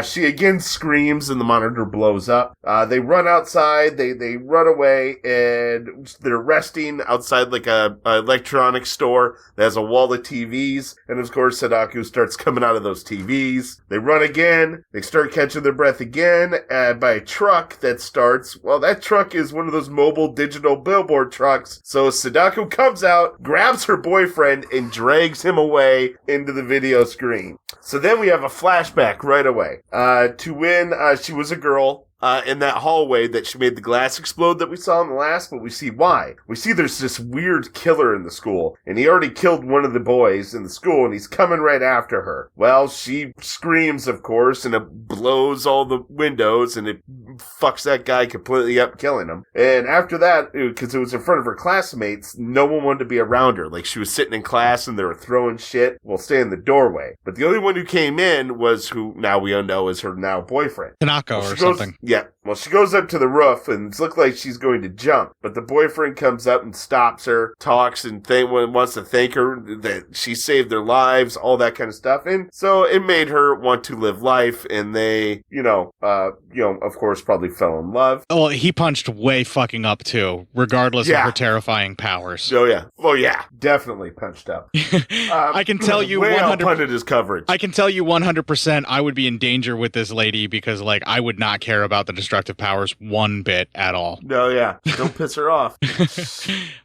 She again screams and the monitor blows up. They run outside, they run away, and they're resting outside like a electronics store that has a wall of TVs, and of course Sadako starts coming out of those TVs. They run again, they start catching their breath again by a truck that starts. Well, that truck is one of those mobile digital billboard trucks, so Sadako comes out, grabs her boyfriend, and drags him away into the video screen. So then we have a flashback right away to when she was a girl in that hallway that she made the glass explode that we saw in the last, but we see why. We see there's this weird killer in the school, and he already killed one of the boys in the school, and he's coming right after her. Well, she screams, of course, and it blows all the windows, and it fucks that guy completely up, killing him. And after that, because it was in front of her classmates, no one wanted to be around her. Like, she was sitting in class, and they were throwing shit while staying in the doorway. But the only one who came in was who now we know is her now boyfriend. Tanaka or something. Yeah. Well, she goes up to the roof and it looks like she's going to jump, but the boyfriend comes up and stops her, talks and wants to thank her that she saved their lives, all that kind of stuff. And so it made her want to live life, and they, of course, probably fell in love. Well, he punched way fucking up too, regardless of her terrifying powers. Oh yeah. Well, yeah, definitely punched up. I can tell you 100% his coverage. I can tell you 100% I would be in danger with this lady because, like, I would not care about the destructive powers one bit at all. No, yeah. Don't piss her off.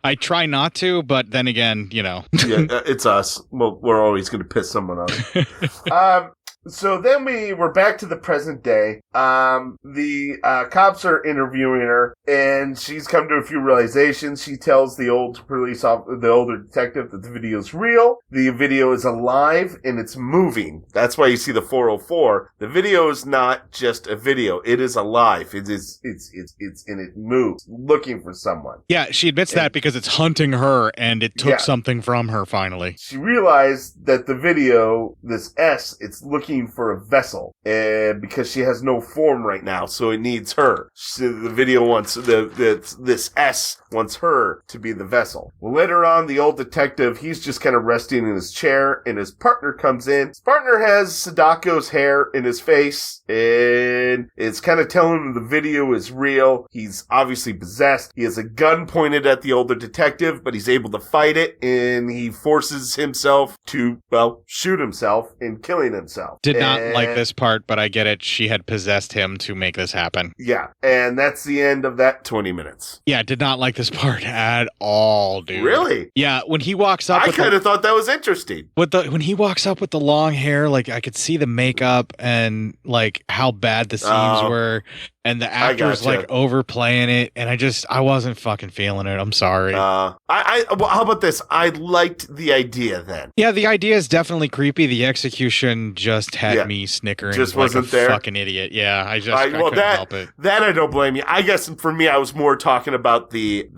I try not to, but then again, Yeah, it's us. Well, we're always going to piss someone off. So then we're back to the present day. The cops are interviewing her, and she's come to a few realizations. She tells the older detective that the video is real. The video is alive, and it's moving. That's why you see the 404. The video is not just a video. It is alive. And it moves, looking for someone. Yeah, she admits that because it's hunting her, and it took something from her finally. She realized that the video, this S, it's looking looking for a vessel, and because she has no form right now, so it needs her. So the video wants this S wants her to be the vessel. Well, later on, the old detective, he's just kind of resting in his chair, and his partner comes in. His partner has Sadako's hair in his face, and it's kind of telling him the video is real. He's obviously possessed. He has a gun pointed at the older detective, but he's able to fight it, and he forces himself to, well, shoot himself in killing himself. Did not like this part, but I get it. She had possessed him to make this happen. Yeah, and that's the end of that 20 minutes. Yeah, did not like this part at all, dude. Really? Yeah, when he walks up, I kind of thought that was interesting. When he walks up with the long hair, like I could see the makeup and like how bad the scenes were, and the actors like overplaying it, and I wasn't fucking feeling it. I'm sorry. Well, how about this? I liked the idea then. Yeah, the idea is definitely creepy. The execution just had me snickering. Just like wasn't a there. Fucking idiot. Yeah, I couldn't help it. That I don't blame you. I guess for me, I was more talking about the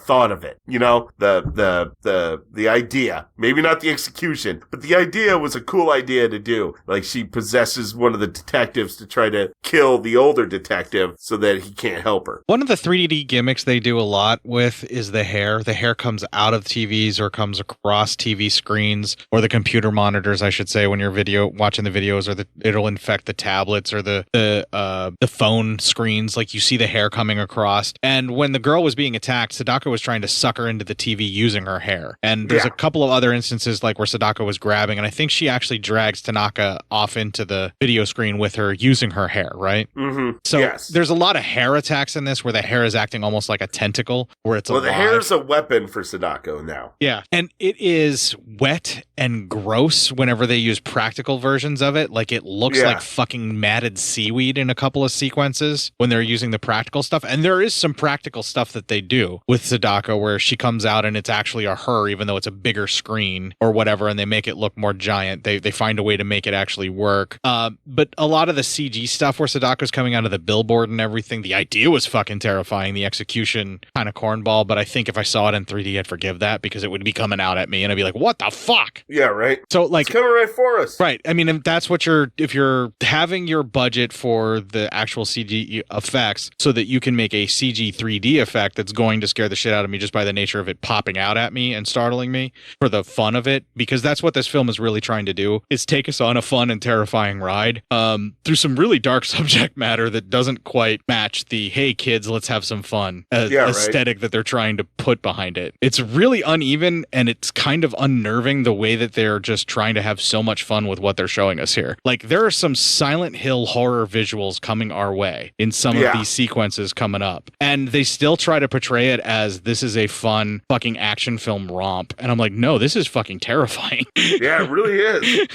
thought of it. You know, the idea. Maybe not the execution, but the idea was a cool idea to do. Like she possesses one of the detectives to try to kill the older detective so that he can't help her. One of the 3D gimmicks they do a lot with is the hair. The hair comes out of TVs or comes across TV screens or the computer monitors, I should say, when you're watching the videos, or it'll infect the tablets or the phone screens. Like you see the hair coming across. And when the girl was being attacked, Sadako was trying to suck her into the TV using her hair. And there's a couple of other instances like where Sadako was grabbing, and I think she actually drags Tanaka off into the video screen with her using her hair, right? Mm-hmm. So there's a lot of hair attacks in this where the hair is acting almost like a tentacle, where it's alive. The hair is a weapon for Sadako now. Yeah, and it is wet and gross whenever they use practical versions of it. Like it looks like fucking matted seaweed in a couple of sequences when they're using the practical stuff. And there is some practical stuff that they do with Sadako where she comes out and it's actually a her, even though it's a bigger screen or whatever, and they make it look more giant. They find a way to make it actually work. But a lot of the CG stuff where Sadako's coming out of the billboard and everything, the idea was fucking terrifying. The execution kind of cornball, but I think if I saw it in 3D, I'd forgive that because it would be coming out at me and I'd be like, what the fuck? Yeah, right. So like, it's coming right for us. Right. I mean, if that's what if you're having your budget for the actual CG effects so that you can make a CG 3D effect that's going to scare the shit out of me just by the nature of it popping out at me and startling me for the fun of it, because that's what this film is really trying to do, is take us on a fun and terrifying ride through some really dark subject matter that doesn't quite match the, hey kids, let's have some fun aesthetic that they're trying to put behind it. It's really uneven and it's kind of unnerving the way that they're just trying to have so much fun with what they're showing us here. Like there are some Silent Hill horror visuals coming our way in some of these sequences coming up, and they still try to portray it as this is a fun fucking action film romp, and I'm like, no, this is fucking terrifying. Yeah, it really is.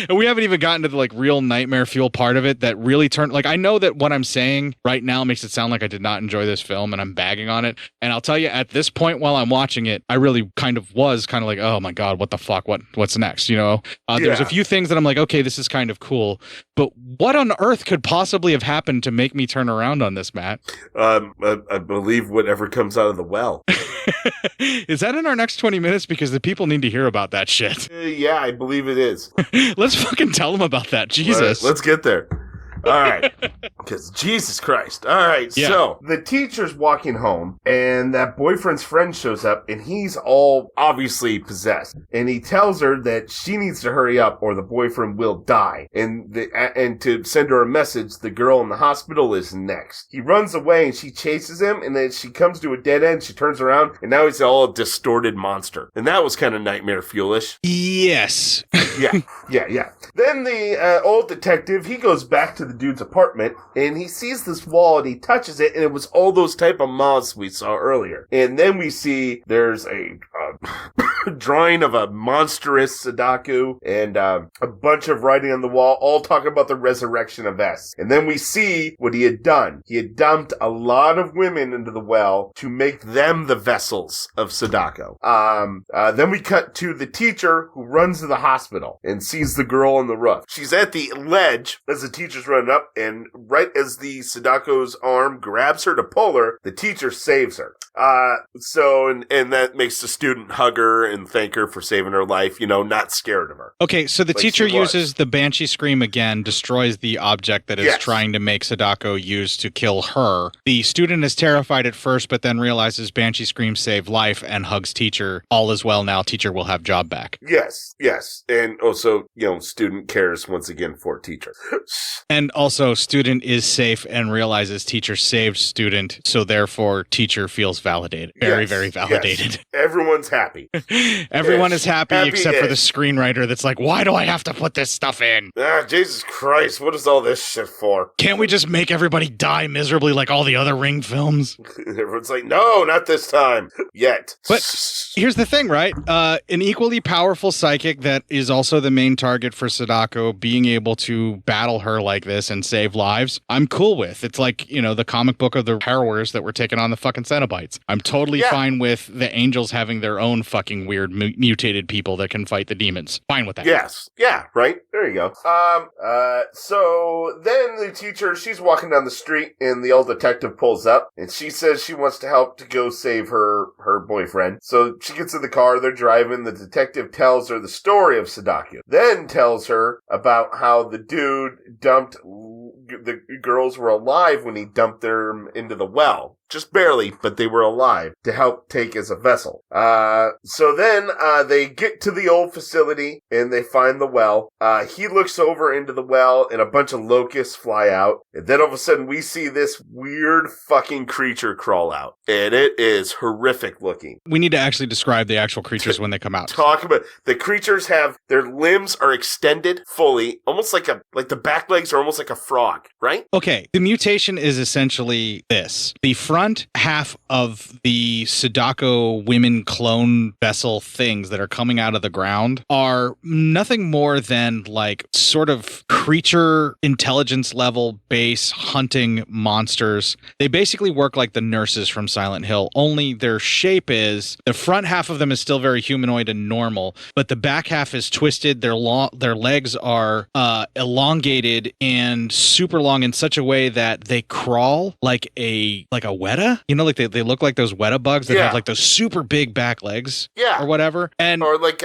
And we haven't even gotten to the like real nightmare fuel part of it that really turned, like, I know that what I'm saying right now makes it sound like I did not enjoy this film and I'm bagging on it, and I'll tell you at this point while I'm watching it, I really was kind of like, oh my god, what the fuck, what's next, you know? There's a few things that I'm like, okay, this is kind of cool, but what on earth could possibly have happened to make me turn around on this, Matt? I believe whatever comes out of the well. Is that in our next 20 minutes? Because the people need to hear about that shit. Yeah, I believe it is. Let's fucking tell them about that. Jesus. Let's get there. All right. Because Jesus Christ. All right. Yeah. So the teacher's walking home and that boyfriend's friend shows up and he's all obviously possessed. And he tells her that she needs to hurry up or the boyfriend will die. And to send her a message, the girl in the hospital is next. He runs away and she chases him, and then she comes to a dead end. She turns around and now he's all a distorted monster. And that was kind of nightmare fuelish. Yes. Yeah. Then the old detective, he goes back to the dude's apartment and he sees this wall and he touches it, and it was all those type of moths we saw earlier. And then we see there's a drawing of a monstrous Sadako and a bunch of writing on the wall, all talking about the resurrection of S. And then we see what he had done. He had dumped a lot of women into the well to make them the vessels of Sadako. Then we cut to the teacher who runs to the hospital and sees the girl on the roof. She's at the ledge as the teacher's running up, and right as the Sadako's arm grabs her to pull her, the teacher saves her. And that makes the student student hug her and thank her for saving her life, not scared of her. Okay, so the Like teacher she was. uses the Banshee Scream again, destroys the object that is Yes. trying to make Sadako use to kill her. The student is terrified at first, but then realizes Banshee Scream saved life and hugs teacher. All is well now. Teacher will have job back. Yes. And also, student cares once again for teacher. And also, student is safe and realizes teacher saved student, so therefore teacher feels validated. Very, Yes, very validated. yes. Everyone's happy. Everyone is happy except for the Happy-ish. screenwriter that's like, why do I have to put this stuff in? Jesus Christ, what is all this shit for? Can't we just make everybody die miserably like all the other Ring films? Everyone's like, no, not this time. Yet. But here's the thing, right? An equally powerful psychic that is also the main target for Sadako being able to battle her like this and save lives, I'm cool with. It's like, the comic book of the Harrowers that were taking on the fucking Cenobites. I'm totally fine with the angels having their own fucking weird mutated people that can fight the demons. Fine with that. Yes. Yeah, right? There you go. So then the teacher, she's walking down the street and the old detective pulls up and she says she wants to help to go save her boyfriend. So she gets in the car, they're driving, the detective tells her the story of Sadako. Then tells her about how the dude dumped, the girls were alive when he dumped them into the well. Just barely, but they were alive to help take as a vessel. So then, they get to the old facility and they find the well. He looks over into the well and a bunch of locusts fly out. And then all of a sudden we see this weird fucking creature crawl out. And it is horrific looking. We need to actually describe the actual creatures when they come out. Talk about, the creatures have, their limbs are extended fully, almost like the back legs are almost like a frog, right? Okay, the mutation is essentially this. The front half of the Sadako women clone vessel things that are coming out of the ground are nothing more than like sort of creature intelligence level base hunting monsters. They basically work like the nurses from Silent Hill, only their shape is, the front half of them is still very humanoid and normal, but the back half is twisted. Their legs are elongated and super long in such a way that they crawl like a weta. They look like those weta bugs that have like those super big back legs, or whatever, or like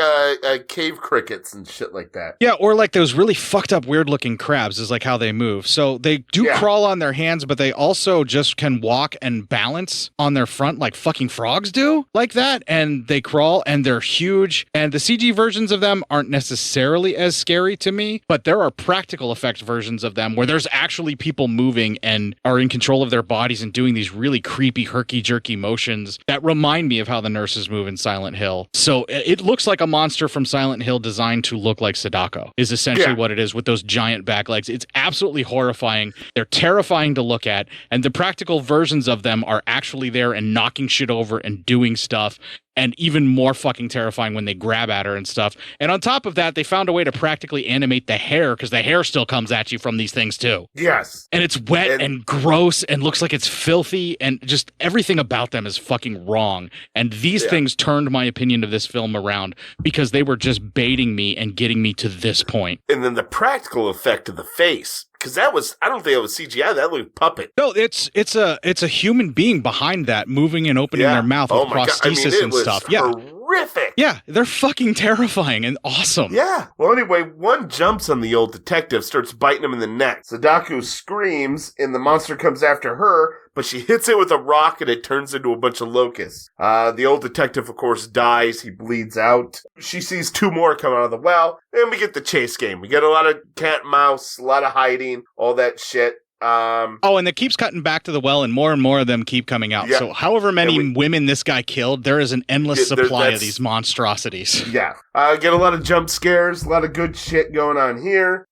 cave crickets and shit like that. Yeah, or like those really fucked up, weird looking crabs is like how they move. So they do crawl on their hands, but they also just can walk and balance on their front like fucking frogs do, like that. And they crawl and they're huge. And the CG versions of them aren't necessarily as scary to me, but there are practical effect versions of them where there's actually people moving and are in control of their bodies and doing these really creepy, herky-jerky motions that remind me of how the nurses move in Silent Hill. So it looks like a monster from Silent Hill designed to look like Sadako is essentially what it is with those giant back legs. It's absolutely horrifying. They're terrifying to look at, and the practical versions of them are actually there and knocking shit over and doing stuff. And even more fucking terrifying when they grab at her and stuff. And on top of that, they found a way to practically animate the hair because the hair still comes at you from these things too. Yes. And it's wet and gross and looks like it's filthy and just everything about them is fucking wrong. And these things turned my opinion of this film around because they were just baiting me and getting me to this point. And then the practical effect of the face. Because I don't think it was CGI. That looked puppet. No, it's a human being behind that moving and opening their mouth with prosthesis and stuff. Horrific. Yeah, they're fucking terrifying and awesome. Yeah. Well, anyway, one jumps on the old detective, starts biting him in the neck. Sadako screams, and the monster comes after her, but she hits it with a rock, and it turns into a bunch of locusts. The old detective, of course, dies. He bleeds out. She sees two more come out of the well, and we get the chase game. We get a lot of cat and mouse, a lot of hiding, all that shit. And it keeps cutting back to the well, and more of them keep coming out. Yeah. So however many women this guy killed, there is an endless supply of these monstrosities. Yeah. Get a lot of jump scares, a lot of good shit going on here.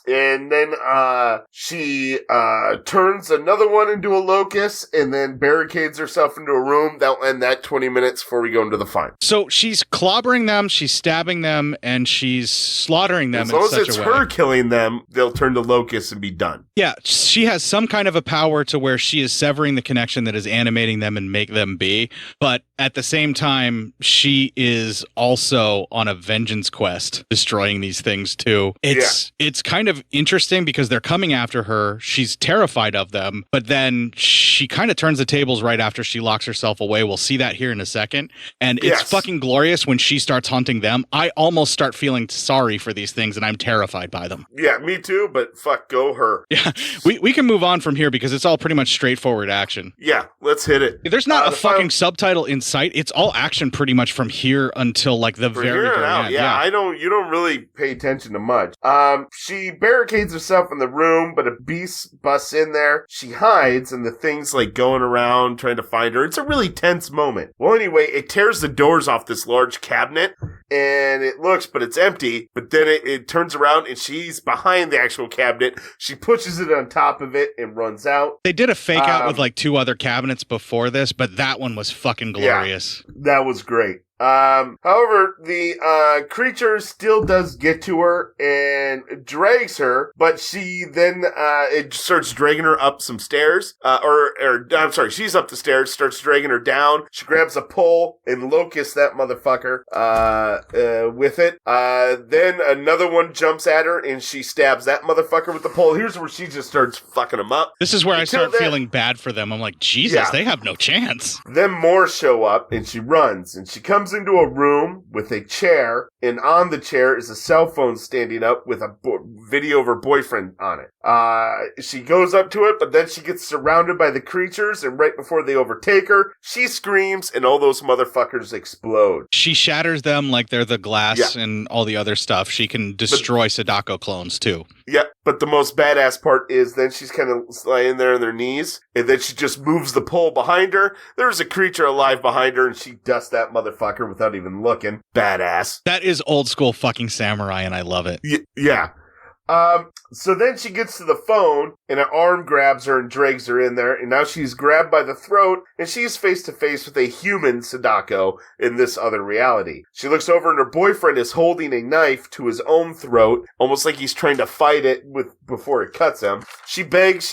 And then she turns another one into a locust and then barricades herself into a room. That'll end that 20 minutes before we go into the fight. So she's clobbering them, she's stabbing them, and she's slaughtering them in such a way. As long as it's her killing them, they'll turn to locusts and be done. Yeah, she has some kind of a power to where she is severing the connection that is animating them and make them be. But at the same time, she is also on a vengeance quest, destroying these things too. It's kind of interesting because they're coming after her. She's terrified of them, but then she kind of turns the tables right after she locks herself away. We'll see that here in a second. And it's fucking glorious when she starts hunting them. I almost start feeling sorry for these things, and I'm terrified by them. Yeah, me too, but fuck, go her. Yeah, we can move on from here because it's all pretty much straightforward action. Yeah, let's hit it. There's not a fucking subtitle in sight. It's all action pretty much from here until like the very end. Yeah, you don't really pay attention to much. She barricades herself in the room, but a beast busts in there. She hides, and the thing's like going around trying to find her. It's a really tense moment. Well, anyway, it tears the doors off this large cabinet, and it looks, but it's empty. But then it turns around, and she's behind the actual cabinet. She pushes it on top of it and runs out. They did a fake out with like 2 other cabinets before this, but that one was fucking glorious. Yeah, that was great. However, the creature still does get to her and drags her, but she then it starts dragging her up some stairs. I'm sorry, she's up the stairs, starts dragging her down. She grabs a pole and locusts that motherfucker with it. Then another one jumps at her and she stabs that motherfucker with the pole. Here's where she just starts fucking him up. This is where I start feeling bad for them. I'm like, Jesus, they have no chance. Then more show up and she runs and she comes into a room with a chair, and on the chair is a cell phone standing up with a video of her boyfriend on it. She goes up to it, but then she gets surrounded by the creatures, and right before they overtake her, she screams and all those motherfuckers explode. She shatters them like they're the glass and all the other stuff. She can destroy Sadako clones too. Yeah, but the most badass part is then she's kind of laying there on their knees, and then she just moves the pole behind her. There's a creature alive behind her, and she dusts that motherfucker without even looking. Badass. That is old school fucking samurai, and I love it. Yeah. So then she gets to the phone, and an arm grabs her and drags her in there, and now she's grabbed by the throat, and she's face to face with a human Sadako in this other reality. She looks over, and her boyfriend is holding a knife to his own throat, almost like he's trying to fight it before it cuts him. She begs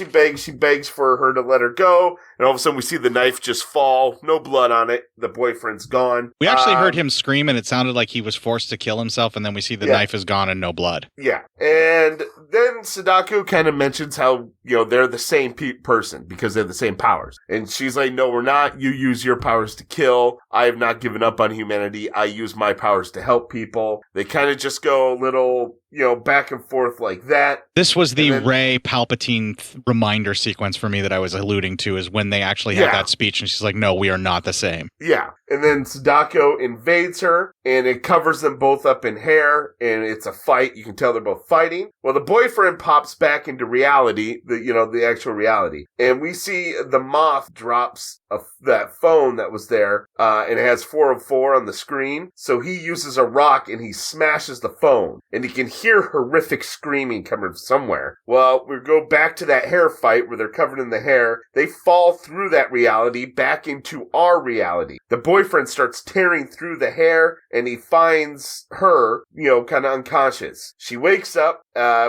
for her to let her go, and all of a sudden we see the knife just fall, no blood on it, the boyfriend's gone. We actually heard him scream, and it sounded like he was forced to kill himself, and then we see the knife is gone and no blood. Yeah, and then Sadako kind of mentions how, they're the same person because they have the same powers. And she's like, no, we're not. You use your powers to kill. I have not given up on humanity. I use my powers to help people. They kind of just go a little, back and forth like that. This was the Rey Palpatine reminder sequence for me that I was alluding to, is when they actually had that speech and she's like, no, we are not the same. Yeah. And then Sadako invades her and it covers them both up in hair and it's a fight. You can tell they're both fighting. Well, the boyfriend pops back into reality, the actual reality. And we see the moth drops that phone that was there, and it has 404 on the screen. So he uses a rock and he smashes the phone and he can hear horrific screaming coming from somewhere. Well, we go back to that hair fight where they're covered in the hair. They fall through that reality back into our reality. The boyfriend starts tearing through the hair and he finds her, kind of unconscious. She wakes up.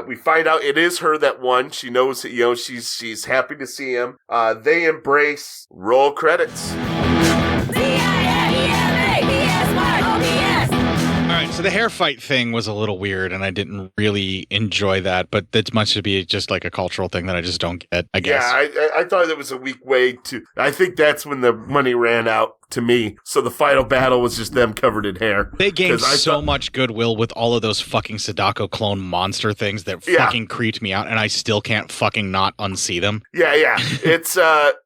We find out it is her that won. She knows that, she's happy to see him. They embrace. Roll credits. Alright, so the hair fight thing was a little weird and I didn't really enjoy that, but that must be just like a cultural thing that I just don't get, I guess. Yeah, I thought it was a weak way to... I think that's when the money ran out to me. So the final battle was just them covered in hair. They gained so much goodwill with all of those fucking Sadako clone monster things that fucking creeped me out, and I still can't fucking not unsee them. Yeah.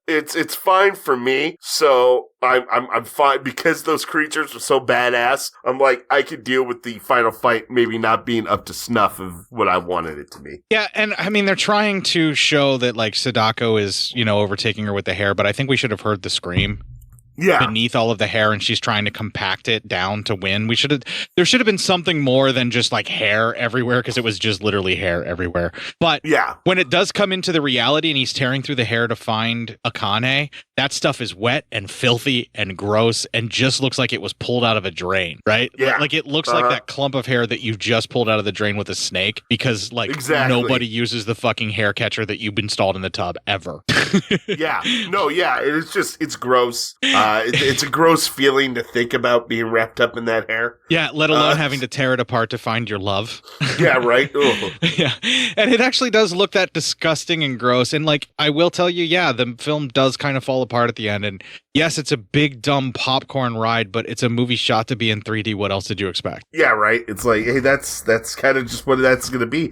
It's fine for me. So I'm fine because those creatures are so badass. I'm like, I could deal with the final fight maybe not being up to snuff of what I wanted it to be. Yeah, and I mean they're trying to show that like Sadako is, overtaking her with the hair, but I think we should have heard the scream. Beneath all of the hair, and she's trying to compact it down to win. There should have been something more than just like hair everywhere, because it was just literally hair everywhere. But when it does come into the reality and he's tearing through the hair to find Akane, that stuff is wet and filthy and gross and just looks like it was pulled out of a drain, right? Yeah. Like it looks like that clump of hair that you just pulled out of the drain with a snake, because nobody uses the fucking hair catcher that you've installed in the tub ever. It's gross. It's a gross feeling to think about being wrapped up in that hair. Yeah, let alone having to tear it apart to find your love. Yeah, right? Yeah, and it actually does look that disgusting and gross. And like, I will tell you, yeah, the film does kind of fall apart at the end. And yes, it's a big, dumb popcorn ride, but it's a movie shot to be in 3D. What else did you expect? Yeah, right? It's like, hey, that's kind of just what that's going to be.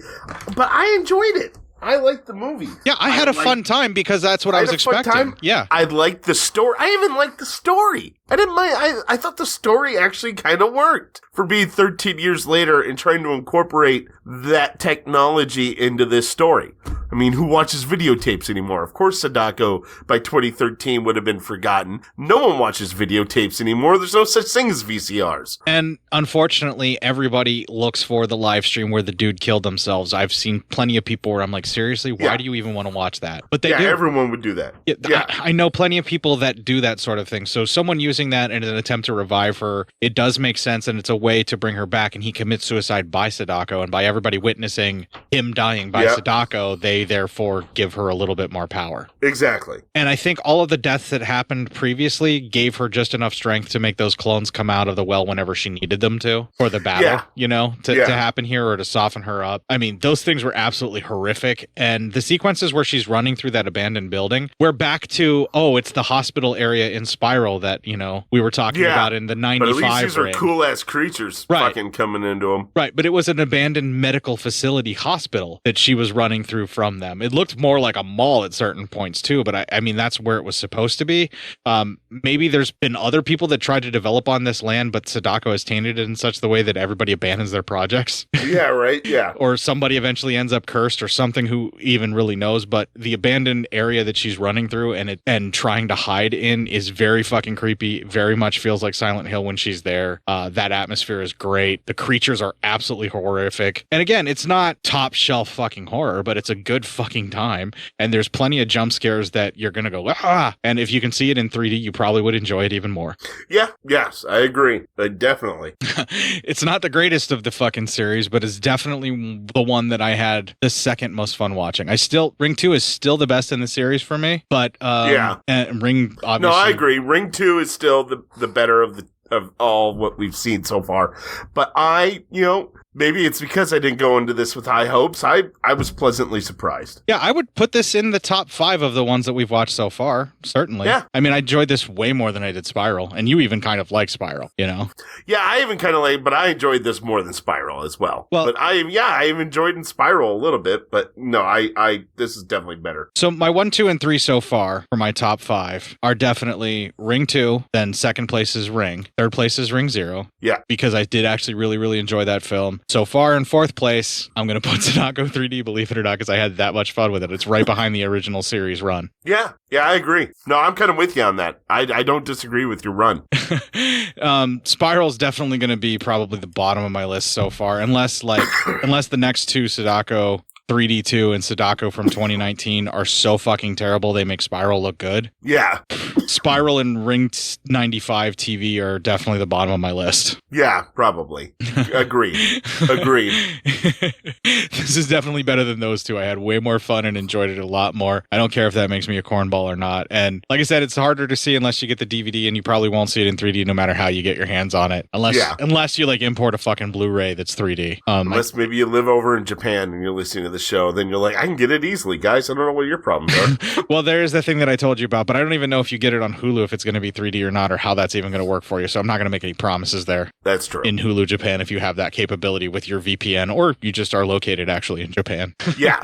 But I enjoyed it. I liked the movie. Yeah, I had a fun time because that's what I was expecting. Yeah. I liked the story. I even liked the story. I didn't mind. I thought the story actually kind of worked for being 13 years later and trying to incorporate that technology into this story. I mean, who watches videotapes anymore? Of course, Sadako by 2013 would have been forgotten. No one watches videotapes anymore. There's no such thing as VCRs. And unfortunately, everybody looks for the live stream where the dude killed themselves. I've seen plenty of people where I'm like, seriously, why do you even want to watch that? But they do. Everyone would do that. Yeah. I know plenty of people that do that sort of thing. So someone using that in an attempt to revive her, it does make sense, and it's a way to bring her back. And he commits suicide by Sadako, and by everybody witnessing him dying by Sadako, they therefore give her a little bit more power. Exactly. And I think all of the deaths that happened previously gave her just enough strength to make those clones come out of the well whenever she needed them to for the battle, you know, to happen here, or to soften her up. I mean, those things were absolutely horrific. And the sequences where she's running through that abandoned building, we're back to, it's the hospital area in Spiral that, you know, we were talking about in the 95 But at least these ring. are cool-ass creatures fucking coming into them. Right, but it was an abandoned medical facility hospital that she was running through from them. It looked more like a mall at certain points, too, but I mean, that's where it was supposed to be. Maybe there's been other people that tried to develop on this land, but Sadako has tainted it in such the way that everybody abandons their projects. Yeah, right, yeah. Or somebody eventually ends up cursed or something, who even really knows, but the abandoned area that she's running through and trying to hide in is very fucking creepy, very much feels like Silent Hill when she's there. That atmosphere is great. The creatures are absolutely horrific. And again, it's not top shelf fucking horror, but it's a good fucking time. And there's plenty of jump scares that you're going to go, ah! And if you can see it in 3D, you probably would enjoy it even more. Yeah, yes, I agree. Definitely. It's not the greatest of the fucking series, but it's definitely the one that I had the second most fun watching. Ring 2 is still the best in the series for me, but and Ring, obviously. No, I agree. Ring 2 is still the better of all what we've seen so far. But maybe it's because I didn't go into this with high hopes. I was pleasantly surprised. Yeah, I would put this in the top 5 of the ones that we've watched so far, certainly. Yeah. I mean, I enjoyed this way more than I did Spiral, and you even kind of like Spiral, you know? Yeah, I even kind of like, but I enjoyed this more than Spiral as well. But I've enjoyed in Spiral a little bit, but no, this is definitely better. So my 1, 2, and 3 so far for my top 5 are definitely Ring 2, then second place is Ring, third place is Ring 0. Yeah. Because I did actually really, really enjoy that film. So far in fourth place, I'm going to put Sadako 3D, believe it or not, because I had that much fun with it. It's right behind the original series run. Yeah, I agree. No, I'm kind of with you on that. I don't disagree with your run. Spiral's definitely going to be probably the bottom of my list so far, unless the next two, Sadako 3D 2 and Sadako from 2019, are so fucking terrible they make Spiral look good. Yeah. Spiral and Ring 95 TV are definitely the bottom of my list. Yeah, probably. Agreed. This is definitely better than those two. I had way more fun and enjoyed it a lot more. I don't care if that makes me a cornball or not. And like I said, it's harder to see unless you get the DVD, and you probably won't see it in 3D no matter how you get your hands on it. Unless you like import a fucking Blu-ray that's 3D. Unless maybe you live over in Japan and you're listening to the show, then you're like, I can get it easily, guys. I don't know what your problems are. Well, there's the thing that I told you about, but I don't even know if you get it on Hulu, if it's going to be 3D or not, or how that's even going to work for you. So I'm not going to make any promises there. That's true. In Hulu Japan, if you have that capability with your VPN, or you just are located actually in Japan. Yeah.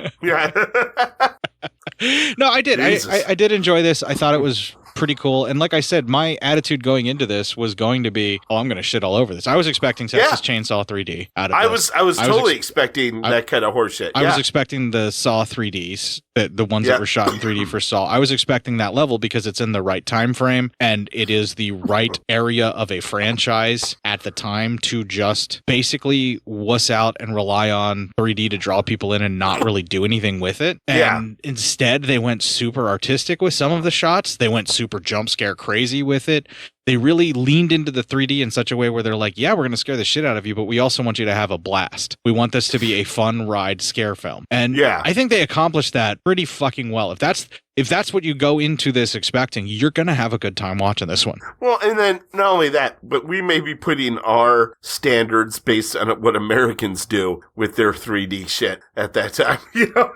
No, I did. I did enjoy this. I thought it was pretty cool. And like I said, my attitude going into this was going to be, I'm going to shit all over this. I was expecting Texas Chainsaw 3D out of this. I was totally expecting that kind of horseshit. I was expecting the Saw 3Ds, the ones that were shot in 3D for Saw. I was expecting that level because it's in the right time frame and it is the right area of a franchise at the time to just basically wuss out and rely on 3D to draw people in and not really do anything with it. And instead, they went super artistic with some of the shots. They went super jump scare crazy with it. they really leaned into the 3D in such a way where they're like, yeah, we're going to scare the shit out of you, but we also want you to have a blast. We want this to be a fun ride scare film. And I think they accomplished that pretty fucking well. If that's what you go into this expecting, you're going to have a good time watching this one. Well, and then not only that, but we may be putting our standards based on what Americans do with their 3D shit at that time. You know?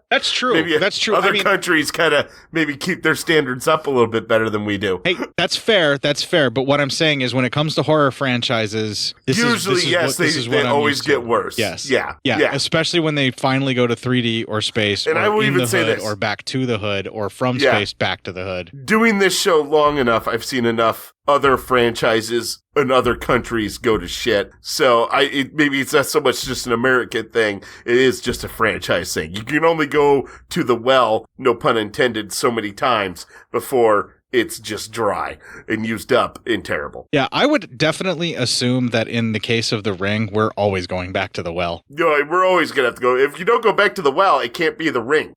That's true. Maybe that's true. Other countries kind of maybe keep their standards up a little bit better than we do. Hey, that's fair. That's fair. But what I'm saying is when it comes to horror franchises, they always get worse. Yes. Yeah. Especially when they finally go to 3D or space, and or I will in even the say hood, this. or back to the hood, or from space back to the hood. Doing this show long enough, I've seen enough other franchises in other countries go to shit. So maybe it's not so much just an American thing. It is just a franchise thing. You can only go to the well, no pun intended, so many times before it's just dry and used up and terrible. Yeah, I would definitely assume that in the case of The Ring, we're always going back to the well. No, we're always going to have to go. If you don't go back to the well, it can't be the ring.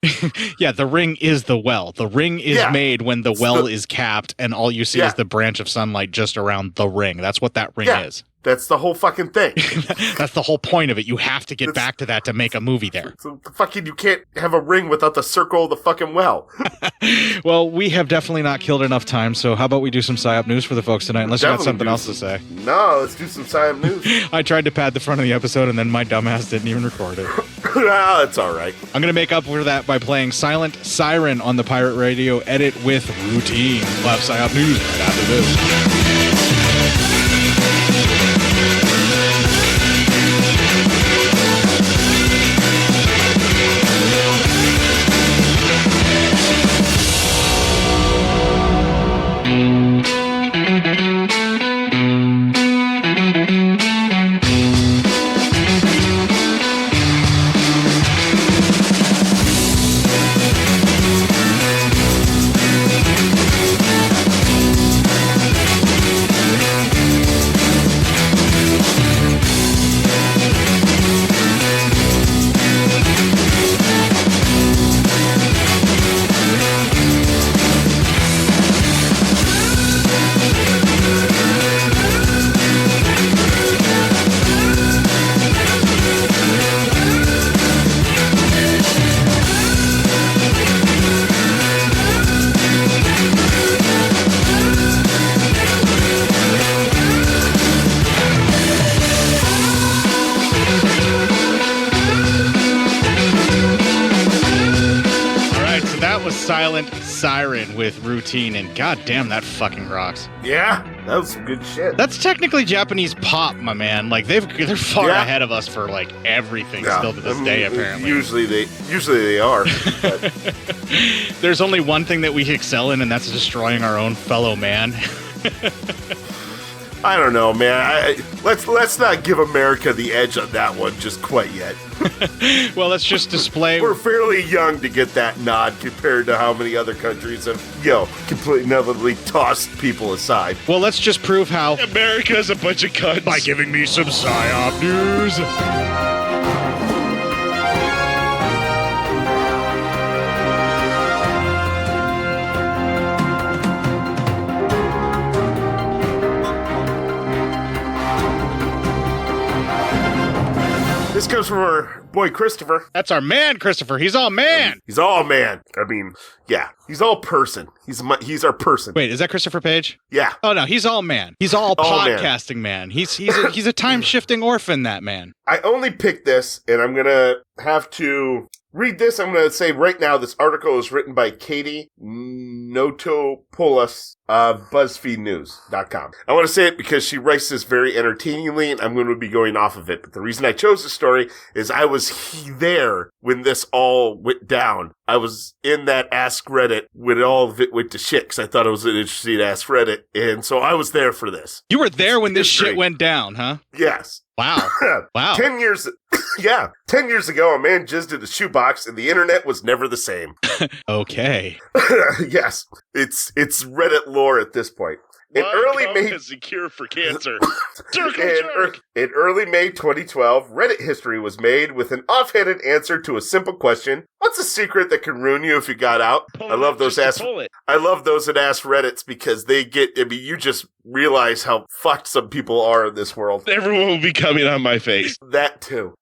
Yeah, the ring is the well. The ring is made when the well is capped and all you see is the branch of sunlight just around the ring. That's what that ring is. That's the whole fucking thing. That's the whole point of it. You have to get back to that to make a movie there. So you can't have a ring without the circle of the fucking well. Well, we have definitely not killed enough time, so how about we do some PSYOP news for the folks tonight, unless you got something else to say. No, let's do some PSYOP news. I tried to pad the front of the episode, and then my dumbass didn't even record it. No, that's all right. I'm going to make up for that by playing Silent Siren on the Pirate Radio edit with Routine. We'll have PSYOP news right after this. Silent Siren with Routine, and goddamn, that fucking rocks. Yeah, that was some good shit. That's technically Japanese pop, my man. Like they're far ahead of us for like everything still to this day. Apparently, usually they are. But. There's only one thing that we excel in, and that's destroying our own fellow man. I don't know, man. Let's not give America the edge on that one just quite yet. Well, let's just display. We're fairly young to get that nod compared to how many other countries have, completely inevitably tossed people aside. Well, let's just prove how America's a bunch of cunts by giving me some PSYOP news. This comes from our boy Christopher. That's our man, Christopher. He's all man. He's all man. I mean, yeah, he's all person. He's our person. Wait, is that Christopher Page? Yeah. Oh no, he's all man. He's all podcasting man. He's a time shifting orphan. That man. I only picked this, and I'm gonna have to read this. I'm going to say right now, this article is written by Katie Notopoulos of BuzzFeedNews.com. I want to say it because she writes this very entertainingly, and I'm going to be going off of it. But the reason I chose this story is I was there when this all went down. I was in that Ask Reddit when all of it went to shit, because I thought it was an interesting Ask Reddit, and so I was there for this. You were there when this shit went down, huh? Yes. Wow. Wow. 10 years ago, a man jizzed in a shoebox and the internet was never the same. Okay. Yes. It's Reddit lore at this point. In early May is the cure for cancer. In early May 2012, Reddit history was made with an offhanded answer to a simple question: what's a secret that can ruin you if you got out? I love those that ask Reddits because they get. I mean, you just realize how fucked some people are in this world. Everyone will be coming on my face. That too.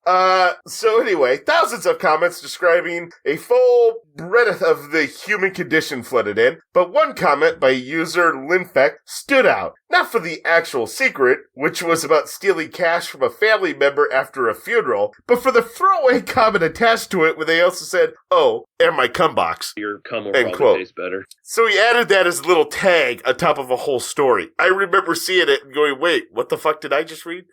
So anyway, thousands of comments describing a full breadth of the human condition flooded in, but one comment by user Linfect stood out. Not for the actual secret, which was about stealing cash from a family member after a funeral, but for the throwaway comment attached to it where they also said, "Oh, and my cum box." Your cum will End probably quote. taste better. So he added that as a little tag on top of a whole story. I remember seeing it and going, wait, what the fuck did I just read?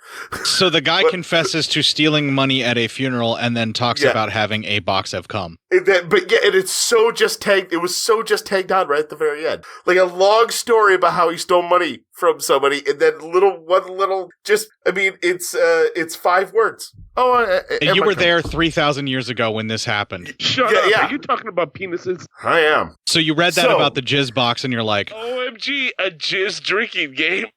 So the guy confesses to stealing money at a funeral and then talks about having a box of cum. And it's so just tagged. It was so just tagged on right at the very end, like a long story about how he stole money from somebody, and then it's 5 words. Oh, and you were there 3,000 years ago when this happened. Shut up! Are you talking about penises? I am. So you read that about the jizz box, and you're like, OMG, a jizz drinking game.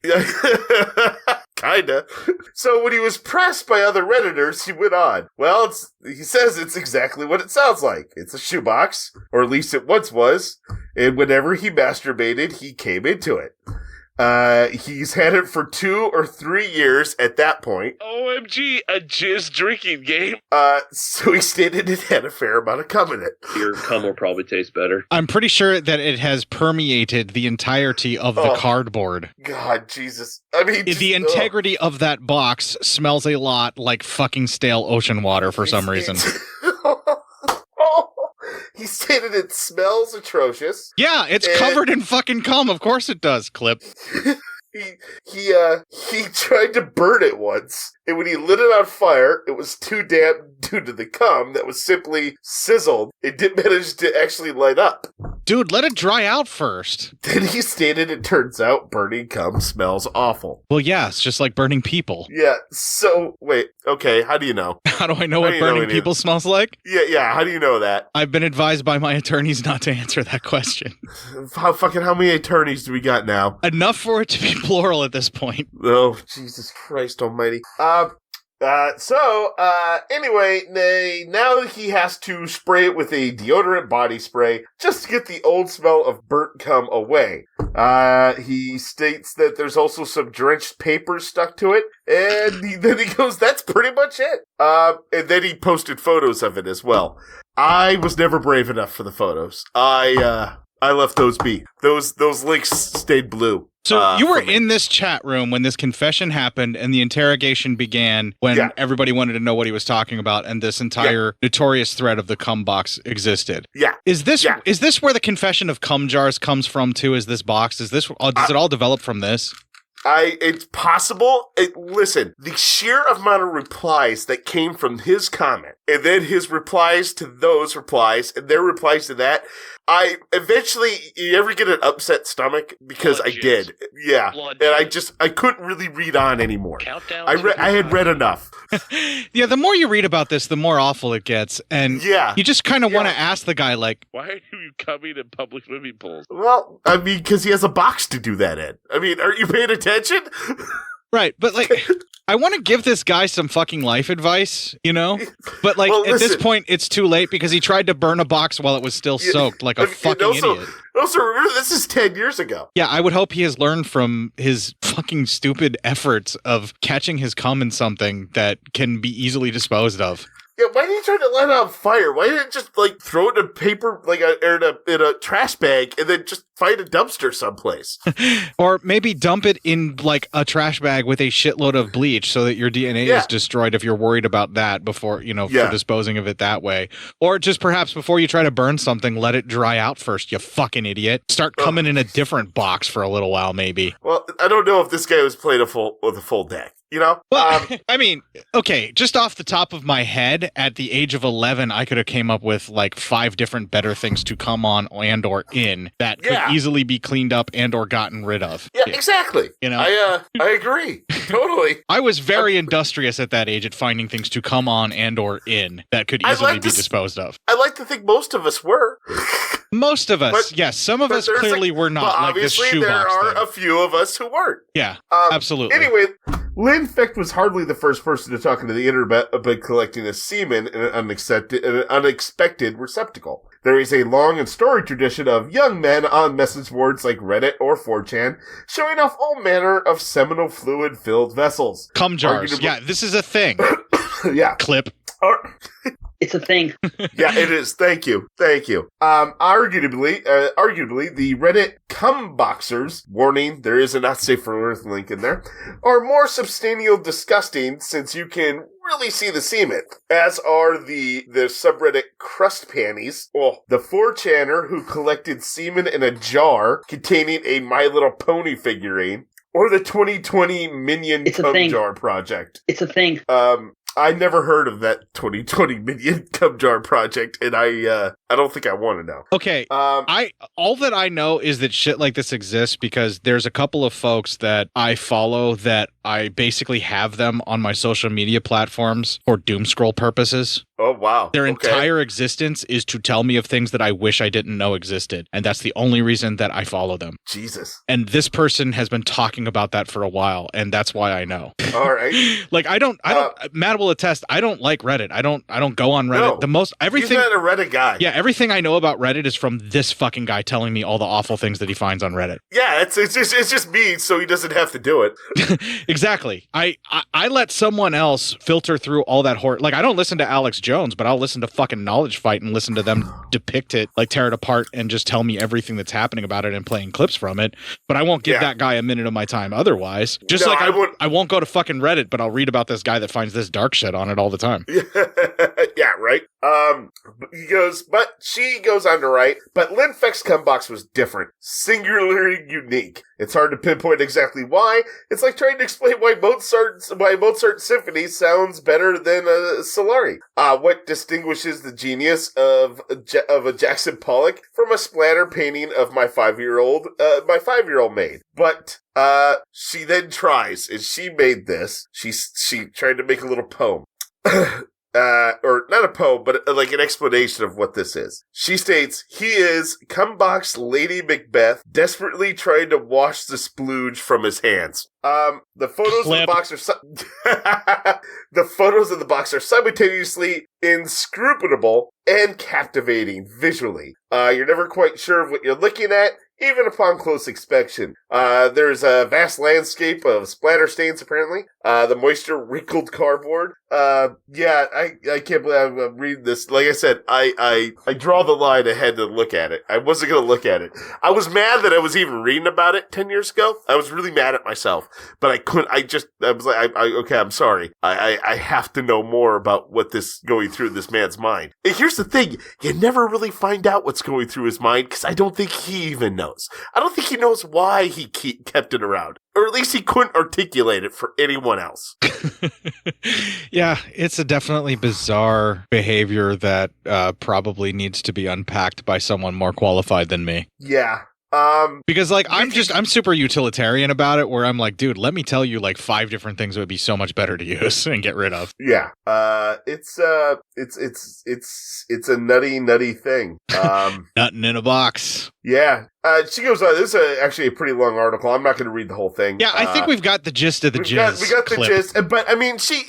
Kinda. So when he was pressed by other Redditors, he went on. Well, he says it's exactly what it sounds like. It's a shoebox, or at least it once was, and whenever he masturbated, he came into it. He's had it for 2 or 3 years at that point. OMG, a jizz drinking game. So he stated it had a fair amount of cum in it. Your cum will probably taste better. I'm pretty sure that it has permeated the entirety of the cardboard. God, Jesus. I mean, the integrity of that box smells a lot like fucking stale ocean water for some reason. He stated it smells atrocious. Yeah, it's covered in fucking cum. Of course it does, Clip. He tried to burn it once, and when he lit it on fire, it was too damp due to the cum that was simply sizzled. It didn't manage to actually light up. Dude, let it dry out first. Then he stated it turns out burning cum smells awful. Well, yeah, it's just like burning people. Yeah, so, wait, okay, how do you know? How do I know what burning people smells like? Yeah, how do you know that? I've been advised by my attorneys not to answer that question. How many attorneys do we got now? Enough for it to be plural at this point. Oh, Jesus Christ almighty. Anyway, now he has to spray it with a deodorant body spray just to get the old smell of burnt cum away. He states that there's also some drenched paper stuck to it, and then he goes, that's pretty much it. And then he posted photos of it as well. I was never brave enough for the photos. I left those be. Those links stayed blue. So you were in this chat room when this confession happened and the interrogation began when everybody wanted to know what he was talking about and this entire notorious thread of the cum box existed. Yeah. Is this where the confession of cum jars comes from too? Is this box? Does it all develop from this? It's possible. Listen, the sheer amount of replies that came from his comment, and then his replies to those replies, and their replies to that, you ever get an upset stomach? Because I did. Yeah. And I couldn't really read on anymore. I had read enough. Yeah, the more you read about this, the more awful it gets. And you just kind of want to ask the guy, like, why are you coming in public swimming pools? Well, I mean, because he has a box to do that in. I mean, are you paying attention? Right, but like, I want to give this guy some fucking life advice, you know? But like, at this point, it's too late because he tried to burn a box while it was still soaked like a fucking idiot. Also, remember, this is 10 years ago. Yeah, I would hope he has learned from his fucking stupid efforts of catching his cum in something that can be easily disposed of. Yeah, why did you try to light it on fire? Why didn't you just, like, throw it in a paper, like, in a trash bag, and then just find a dumpster someplace? Or maybe dump it in, like, a trash bag with a shitload of bleach so that your DNA is destroyed if you're worried about that before, for disposing of it that way. Or just perhaps before you try to burn something, let it dry out first, you fucking idiot. Start coming in a different box for a little while, maybe. Well, I don't know if this guy was playing with a full deck. You know? Well, I mean, okay, just off the top of my head, at the age of 11, I could have came up with like 5 different better things to come on and or in that could easily be cleaned up and or gotten rid of. Yeah, exactly. You know? I agree. Totally. I was very industrious at that age at finding things to come on and or in that could easily be disposed of. I like to think most of us were. Most of us, yes. Some of us clearly were not like this shoebox thing. There are thing. a few of us who weren't. Yeah, absolutely. Anyway, Lynn Ficht was hardly the first person to talk into the internet about collecting a semen in an unexpected receptacle. There is a long and storied tradition of young men on message boards like Reddit or 4chan showing off all manner of seminal fluid-filled vessels. Cum jars. Yeah, this is a thing. Yeah. Clip. It's a thing. Yeah, it is. Thank you. Arguably, the Reddit cum boxers, warning, there is a not safe for work link in there, are more substantial disgusting since you can really see the semen, as are the subreddit crust panties, the 4chaner who collected semen in a jar containing a My Little Pony figurine, or the 2020 Minion cum jar project. It's a thing. I never heard of that 2020 Minion cum jar project, and I don't think I want to know. Okay, all that I know is that shit like this exists because there's a couple of folks that I follow that I basically have them on my social media platforms for doom scroll purposes. Oh, wow. Their entire existence is to tell me of things that I wish I didn't know existed. And that's the only reason that I follow them. Jesus. And this person has been talking about that for a while. And that's why I know. All right. Like, I don't, Matt will attest, I don't like Reddit. I don't go on Reddit. No, he's not a Reddit guy. Yeah, everything I know about Reddit is from this fucking guy telling me all the awful things that he finds on Reddit. Yeah, it's just me, so he doesn't have to do it. Exactly. I let someone else filter through all that horror. Like, I don't listen to Alex Jones, but I'll listen to fucking Knowledge Fight and listen to them depict it, like tear it apart and just tell me everything that's happening about it and playing clips from it. But I won't give that guy a minute of my time otherwise. Just like I won't go to fucking Reddit, but I'll read about this guy that finds this dark shit on it all the time. Yeah, right. She goes on to write, but Lynn Feck's cumbox was different, singularly unique. It's hard to pinpoint exactly why. It's like trying to explain why Mozart's symphony sounds better than Solari. What distinguishes the genius of a Jackson Pollock from a splatter painting of my 5-year-old made? But she then tries, and she made this. She tried to make a little poem. Or not a poem, but like an explanation of what this is. She states, he is cumbox Lady Macbeth desperately trying to wash the splooge from his hands. The photos of the box are the photos of the box are simultaneously inscrutable and captivating visually. You're never quite sure of what you're looking at, even upon close inspection. There's a vast landscape of splatter stains, apparently. The moisture wrinkled cardboard. Yeah, I can't believe I'm reading this. Like I said, I draw the line ahead to look at it. I wasn't going to look at it. I was mad that I was even reading about it 10 years ago. I was really mad at myself, but I couldn't, I was like, okay, I'm sorry. I have to know more about what this going through this man's mind. And here's the thing. You never really find out what's going through his mind because I don't think he even knows. I don't think he knows why he kept it around. Or at least he couldn't articulate it for anyone else. Yeah, it's a definitely bizarre behavior that probably needs to be unpacked by someone more qualified than me. Yeah. Because like I'm super utilitarian about it, where I'm like, dude, let me tell you like 5 different things that would be so much better to use and get rid of. Yeah. It's a nutty thing. Nutting in a box. Yeah. She goes on. This is actually a pretty long article. I'm not going to read the whole thing. Yeah, I think we've got the gist of the jizz. We got the gist, but I mean, she